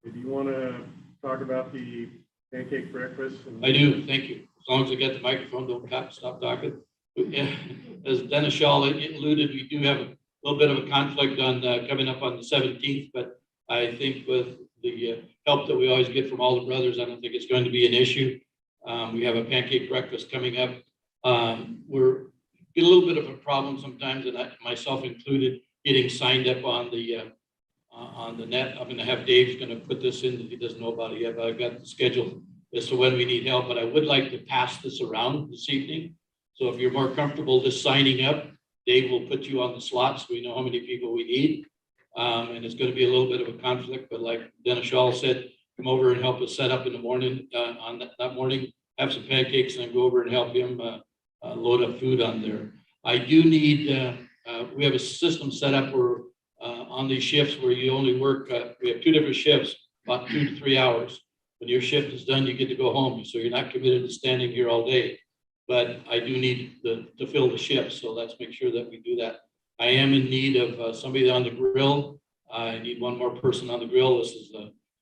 Do you want to talk about the pancake breakfast? I do, thank you. As long as I get the microphone, don't stop talking. As Dennis Shaw alluded, we do have a little bit of a conflict on coming up on the 17th, but I think with the help that we always get from all the brothers, I don't think it's going to be an issue. We have a pancake breakfast coming up. We're get a little bit of a problem sometimes, and myself included, getting signed up on the net. I'm going to have Dave's going to put this in if he doesn't know about it yet, but I've got the schedule as to when we need help. But I would like to pass this around this evening. So if you're more comfortable just signing up, Dave will put you on the slot so we know how many people we need. And it's going to be a little bit of a conflict, but like Dennis Shaw said, come over and help us set up in the morning on that morning, have some pancakes, and then go over and help him load up food on there. I do need, we have a system set up where on these shifts where you only work, we have 2 different shifts, about 2 to 3 hours. When your shift is done, you get to go home. So you're not committed to standing here all day. But I do need to fill the shift. So let's make sure that we do that. I am in need of somebody on the grill. I need one more person on the grill. This is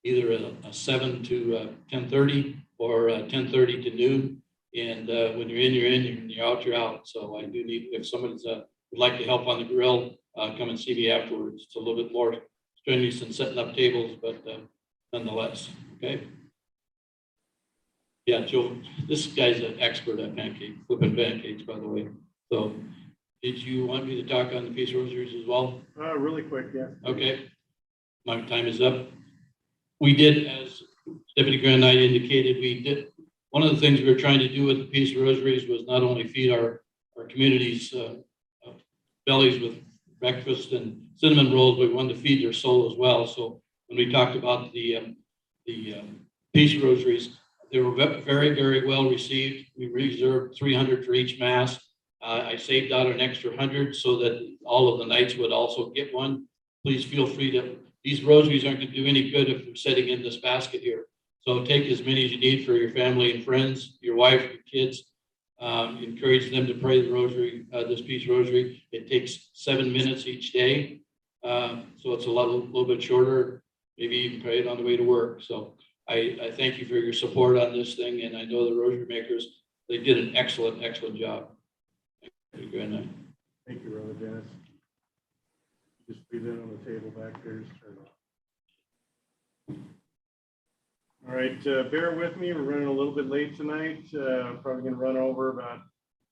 either a 7 to 10:30 or 10:30 to noon. And when you're in, you're in, and you're out, you're out. So I do need, if somebody's would like to help on the grill, come and see me afterwards. It's a little bit more strenuous than setting up tables, but nonetheless, okay? Yeah, Joe, this guy's an expert at flipping pancakes, by the way. So did you want me to talk on the Peace Rosaries as well? Really quick, yeah. Okay, my time is up. We did, as Deputy Grand Knight indicated, one of the things we were trying to do with the Peace Rosaries was not only feed our community's bellies with breakfast and cinnamon rolls, but we wanted to feed their soul as well. So when we talked about the Peace Rosaries, they were very, very well received. We reserved 300 for each mass. I saved out an extra 100 so that all of the knights would also get one. Please feel free to, these rosaries aren't going to do any good if they're sitting in this basket here. So take as many as you need for your family and friends, your wife, your kids. Encourage them to pray the rosary, this Peace Rosary. It takes 7 minutes each day. So it's a little bit shorter. Maybe you can pray it on the way to work. So I thank you for your support on this thing. And I know the rosary makers, they did an excellent, excellent job. Thank you, Grand Knight. Thank you, Brother Dennis. Just leave that on the table back there. Just turn it off. All right, bear with me. We're running a little bit late tonight. Probably going to run over about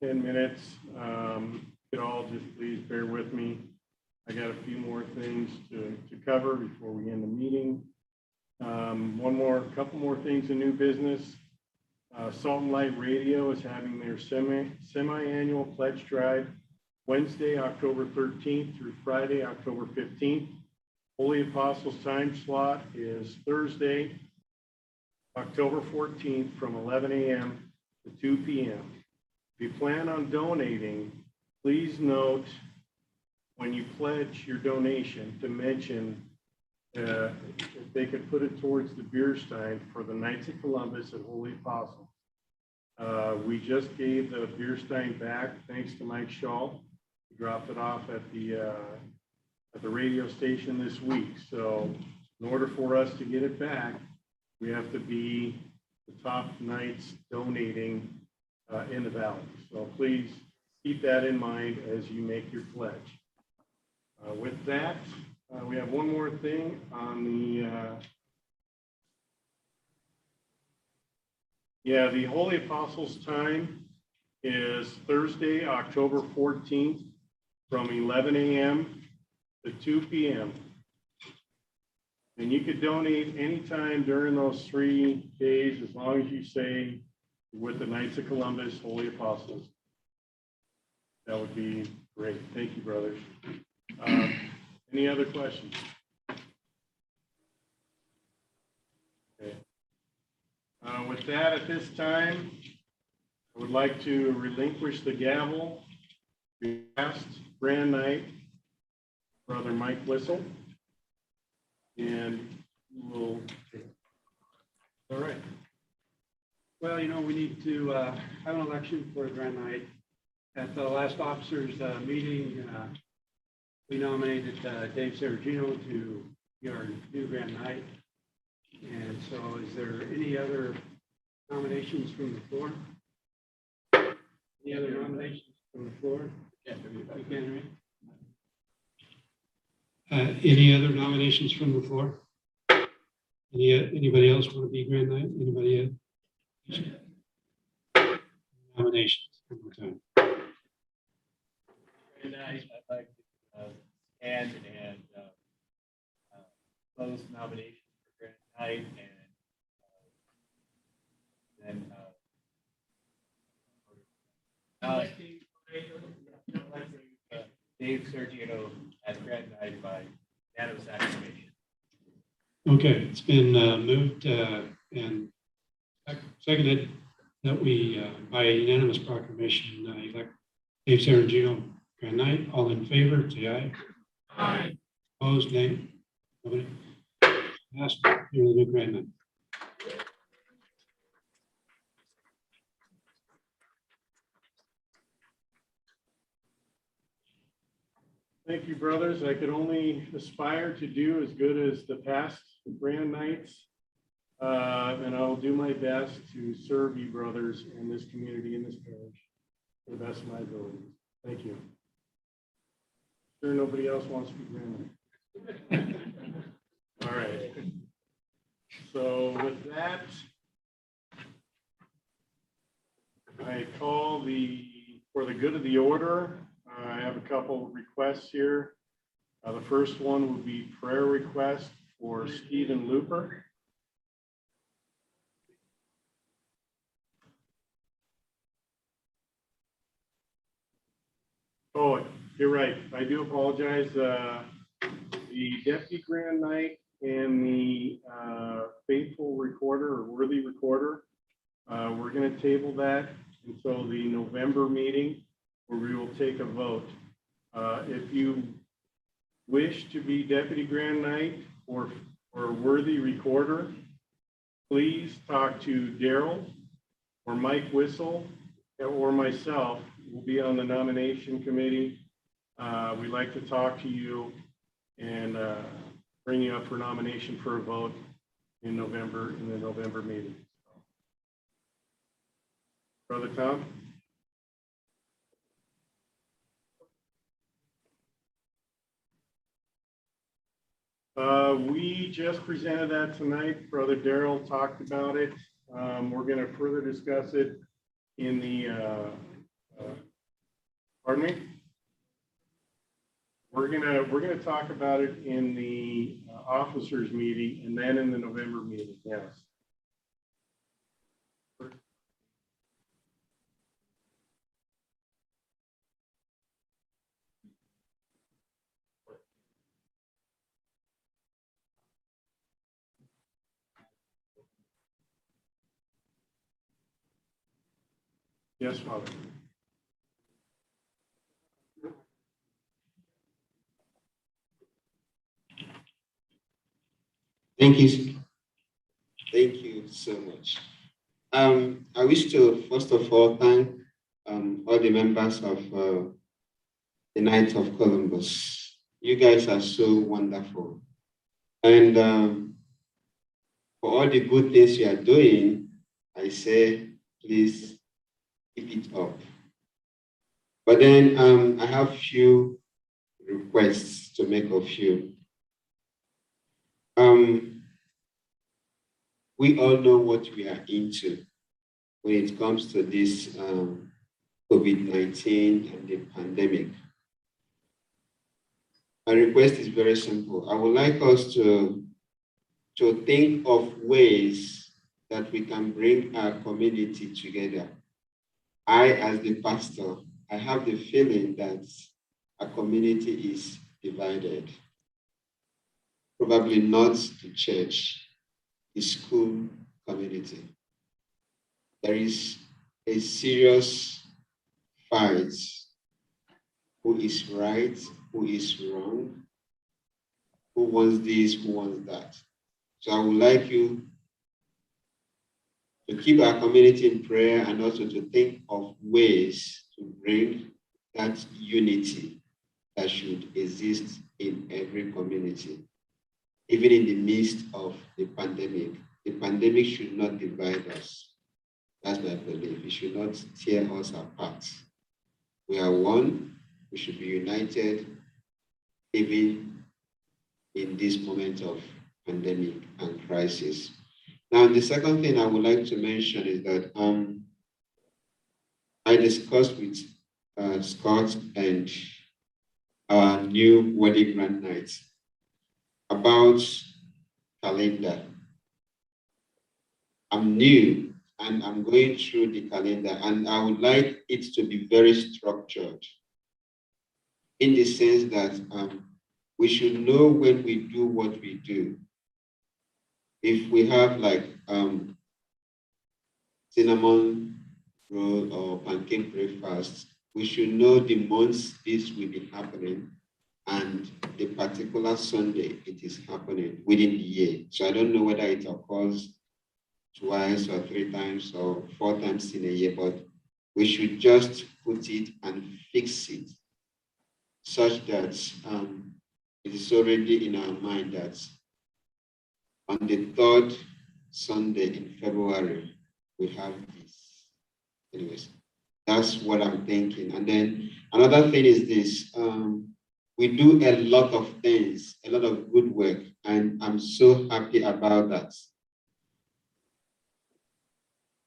10 minutes. You could all just please bear with me. I got a few more things to cover before we end the meeting. Couple more things in new business. Salt and Light Radio is having their semi-annual pledge drive Wednesday, October 13th through Friday, October 15th. Holy Apostles time slot is Thursday, October 14th from 11 a.m. to 2 p.m. If you plan on donating, please note when you pledge your donation to mention if they could put it towards the beer stein for the Knights of Columbus and Holy Apostles. We just gave the beer stein back thanks to Mike Shaw. He dropped it off at the radio station this week. So in order for us to get it back, we have to be the top Knights donating in the valley. So please keep that in mind as you make your pledge. With that, we have one more thing on the Holy Apostles time is Thursday, October 14th from 11 a.m. to 2 p.m. And you could donate anytime during those 3 days as long as you say with the Knights of Columbus, Holy Apostles. That would be great. Thank you, brothers. Any other questions? Okay. With that, at this time, I would like to relinquish the gavel to last Grand Night, Brother Mike Whistle. And we'll, all right. Well, you know, we need to have an election for Grand Night. At the last officers meeting, we nominated Dave Sergino to be our new Grand Night. And so is there any other nominations from the floor? Any other nominations from the floor? You can't hear me? Any other nominations from the floor? Anybody else want to be Grand Night? Anybody else? Nominations one more time. And I'd like to stand and close nominations for Grand Night and then Dave Sergino as Grand Night by unanimous acclamation. Okay, it's been moved and seconded that we, by unanimous proclamation, elect Dave Sergino Grand Night. All in favor, say aye. Aye. Opposed, nay. Nobody. Passed. You're the new Grand Night. Thank you, brothers. I could only aspire to do as good as the past Grand Nights. And I will do my best to serve you, brothers, in this community, in this parish, to the best of my abilities. Thank you. Sure, nobody else wants to be Grand Night. All right. So with that, I call for the good of the order. I have a couple of requests here. The first one would be prayer request for Stephen Looper. Oh, you're right. I do apologize. The Deputy Grand Night and the faithful recorder or worthy recorder, we're going to table that until the November meeting, where we will take a vote. If you wish to be Deputy Grand Night or worthy recorder, please talk to Daryl or Mike Whistle or myself. We'll be on the nomination committee. We'd like to talk to you and bring you up for nomination for a vote in November, in the November meeting. Brother Tom? We just presented that tonight. Brother Daryl talked about it. We're going to further discuss it in the, pardon me? We're gonna talk about it in the officers meeting and then in the November meeting. Yes. Yes, Father. Thank you. Thank you so much. I wish to first of all thank all the members of the Knights of Columbus. You guys are so wonderful. And for all the good things you are doing, I say, please keep it up. But then I have few requests to make of you. We all know what we are into when it comes to this COVID-19 and the pandemic. My request is very simple. I would like us to think of ways that we can bring our community together. I, as the pastor, I have the feeling that our community is divided. Probably not the church, the school community. There is a serious fight. Who is right? Who is wrong? Who wants this? Who wants that? So I would like you to keep our community in prayer and also to think of ways to bring that unity that should exist in every community, even in the midst of the pandemic. The pandemic should not divide us. That's my belief. It should not tear us apart. We are one. We should be united, even in this moment of pandemic and crisis. Now, the second thing I would like to mention is that I discussed with Scott and our new wedding grand night about calendar. I'm new and I'm going through the calendar, and I would like it to be very structured in the sense that we should know when we do what we do. If we have like cinnamon roll or pancake breakfast, we should know the months this will be happening and the particular Sunday it is happening within the year. So I don't know whether it occurs twice or 3 times or 4 times in a year, but we should just put it and fix it such that it is already in our mind that on the 3rd Sunday in February, we have this. Anyways, that's what I'm thinking. And then another thing is this, we do a lot of things, a lot of good work, and I'm so happy about that.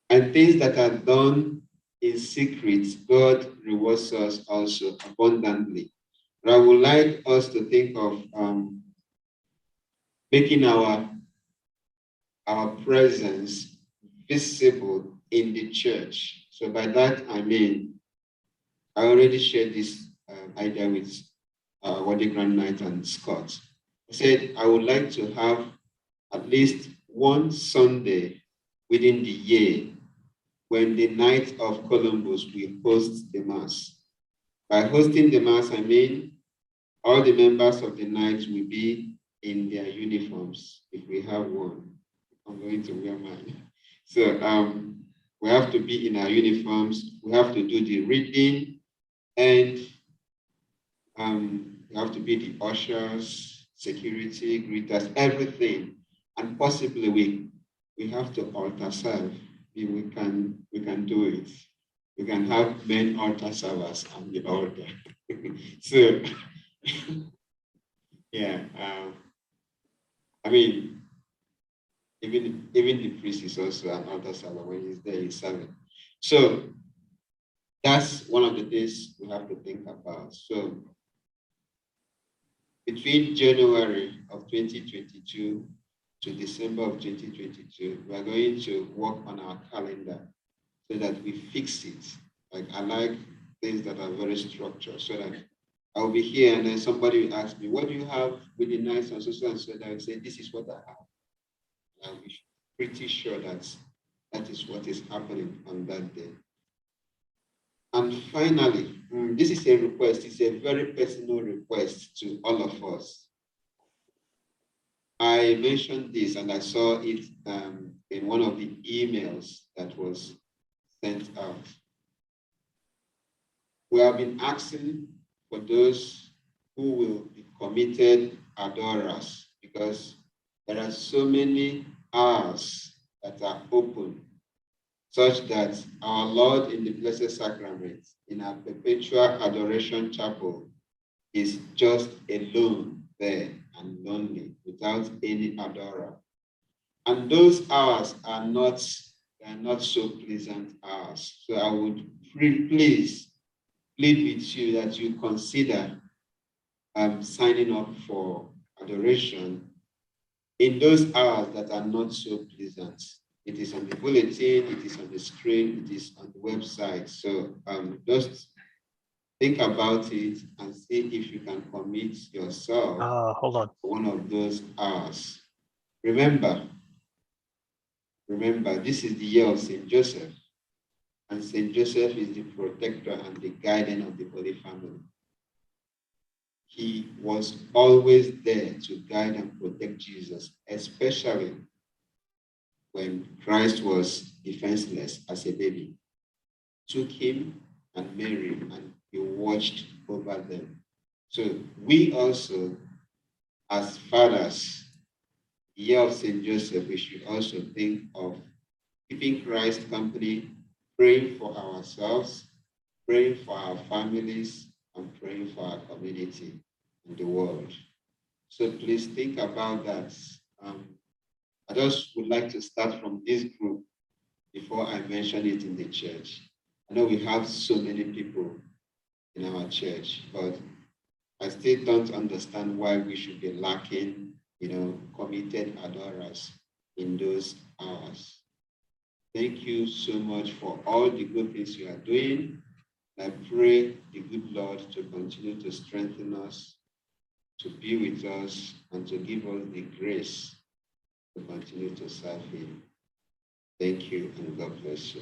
And things that are done in secret, God rewards us also abundantly. But I would like us to think of making our presence visible in the church. So by that, I mean, I already shared this idea with Wedding Grand Night and Scott. I said, I would like to have at least one Sunday within the year when the night of Columbus we host the Mass. By hosting the Mass, I mean all the members of the night will be in their uniforms. If we have one, I'm going to wear mine. So we have to be in our uniforms. We have to do the reading, and we have to be the ushers, security, greeters, everything. And possibly we have to altar serve. We can do it. We can have men altar servers on the altar. So yeah, I mean, even the priest is also an altar server. When he's there, he's serving. So that's one of the things we have to think about. So between January of 2022 to December of 2022, we are going to work on our calendar so that we fix it. Like, I like things that are very structured, so that I'll be here and then somebody will ask me, what do you have with the nights and so and so, that I will say, this is what I have. I'll be pretty sure that that is what is happening on that day. And finally, this is a request. It's a very personal request to all of us. I mentioned this and I saw it in one of the emails that was sent out. We have been asking for those who will be committed adorers, because there are so many hours that are open, such that our Lord in the Blessed Sacrament, in our perpetual adoration chapel, is just alone there and lonely, without any adorer. And those hours are not so pleasant hours. So I would please plead with you that you consider signing up for adoration in those hours that are not so pleasant. It is on the bulletin, it is on the screen, it is on the website. So just think about it and see if you can commit yourself Hold on. to one of those hours. Remember, this is the year of St. Joseph. and Saint Joseph is the protector and the guardian of the Holy Family. He was always there to guide and protect Jesus, especially when Christ was defenseless as a baby. Took him and Mary, and he watched over them. So we also, as fathers, year of Saint Joseph, we should also think of keeping Christ company, praying for ourselves, praying for our families, and praying for our community and the world. So please think about that. I just would like to start from this group before I mention it in the church. I know we have so many people in our church, but I still don't understand why we should be lacking, committed adorers in those hours. Thank you so much for all the good things you are doing. I pray the good Lord to continue to strengthen us, to be with us, and to give us the grace to continue to serve him. Thank you, and God bless you.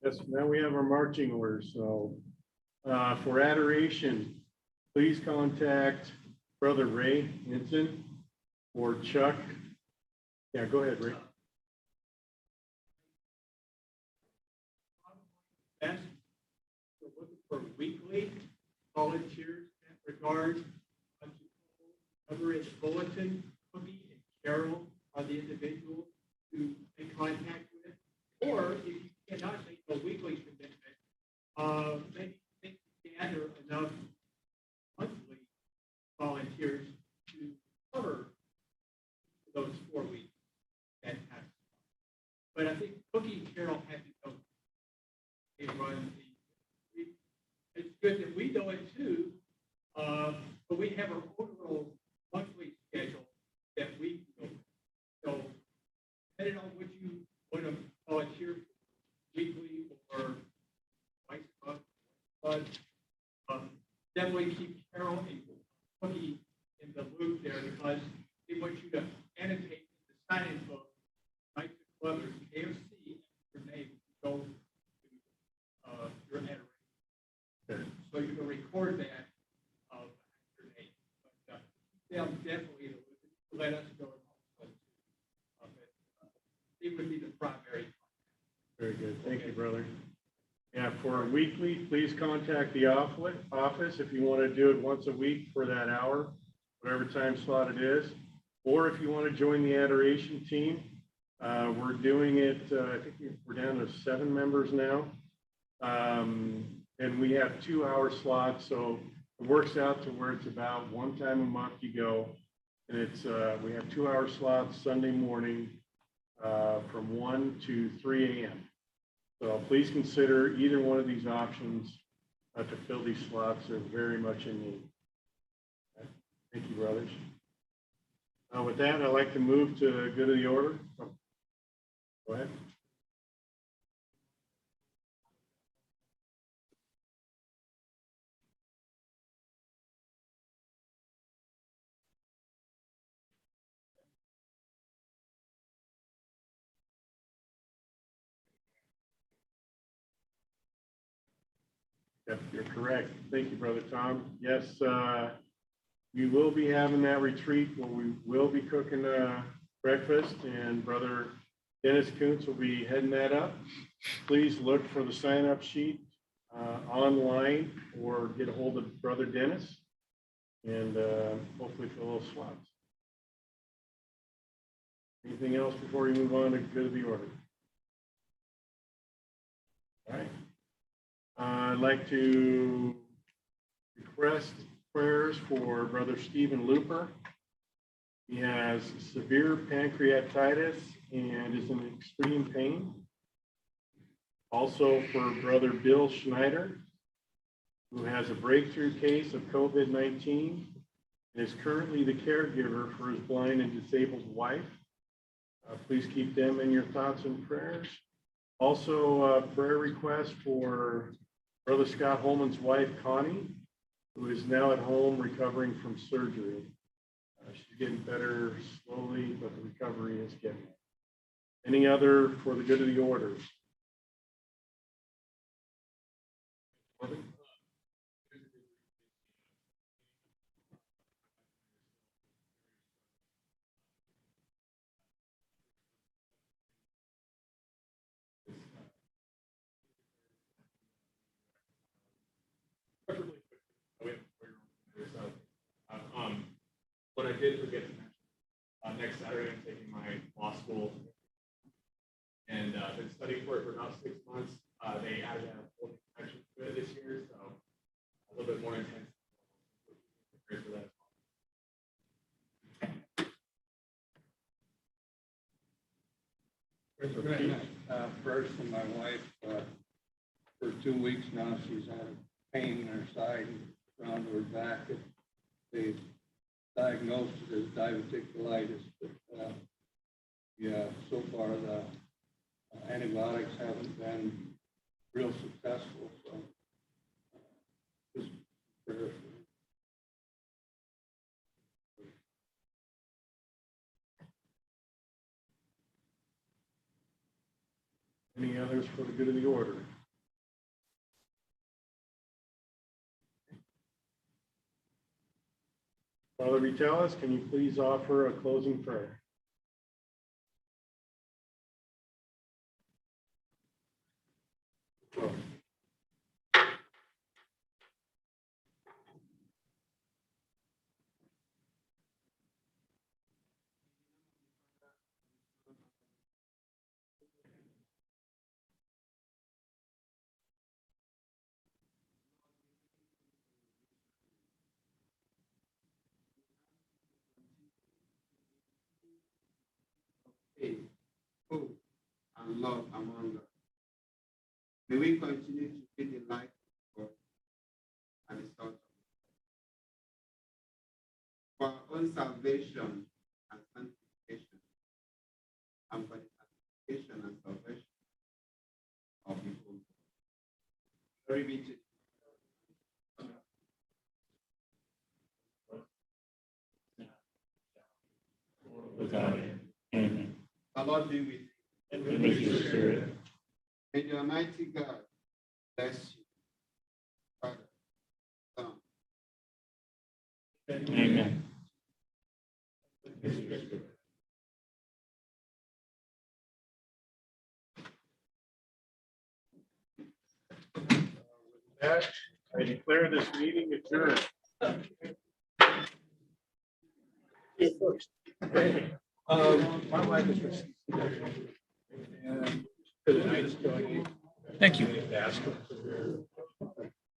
Yes, now we have our marching orders. So for adoration, please contact Brother Ray Hinton or Chuck. Yeah, go ahead, Ray. Best, we're looking for weekly volunteers in that regard. Cover in the bulletin, Cookie and Carol are the individuals to make contact with. Or if you cannot make a weekly commitment, maybe think gather enough monthly volunteers to cover those 4 weeks that have. But I think Cookie and Carol have to go. They run the. It's good that we know it too, but we have our own little monthly schedule that we go with. So depending on what you want to volunteer weekly or twice a month, definitely keep Carol and Cookie in the loop there because they want you to annotate the sign-in book, like the club or KFC, your name, go to your adoration. So you can record that of your name. But they'll definitely let us know. It would be the primary. Very good. Thank you, brother. Yeah, for a weekly, please contact the office if you want to do it once a week for that hour, whatever time slot it is. Or if you want to join the adoration team, we're doing it, I think we're down to 7 members now. And we have 2-hour slots, so it works out to where it's about 1 time a month you go. And it's we have 2-hour slots Sunday morning from 1 to 3 a.m. So please consider either one of these options to fill these slots. They're very much in need. Okay. Thank you, brothers. With that, I'd like to move to good of the order. Oh, go ahead. Yep, you're correct. Thank you, Brother Tom. Yes, we will be having that retreat where we will be cooking breakfast, and Brother Dennis Kuntz will be heading that up. Please look for the sign-up sheet online or get a hold of Brother Dennis and hopefully fill those slots. Anything else before we move on to good of the order? All right. I'd like to request prayers for Brother Stephen Looper. He has severe pancreatitis and is in extreme pain. Also for Brother Bill Schneider, who has a breakthrough case of COVID-19 and is currently the caregiver for his blind and disabled wife. Please keep them in your thoughts and prayers. Also, a prayer request for Brother Scott Holman's wife, Connie, who is now at home recovering from surgery. She's getting better slowly, but the recovery is getting. Any other for the good of the order? What I did forget to mention, next Saturday, I'm taking my law school and been studying for it for about 6 months. They added a whole section to it this year, so a little bit more intense. Prepared for that. First from my wife, for 2 weeks now, she's had pain in her side and around her back. They diagnosed it as diverticulitis, but yeah, so far the antibiotics haven't been real successful, so just prayers for her. Any others for the good of the order? Father Vitalis, can you please offer a closing prayer? Hope and love among us. May we continue to be the light of God and the salt of God. For our own salvation and sanctification, and for the sanctification and salvation of the whole world. Glory be to Amen. the Lord be with you. And with your spirit. May the Almighty God bless you. Father, Son, Amen. That, I declare this meeting adjourned. My wife is receiving. And for the night's going. Thank you. Ask her for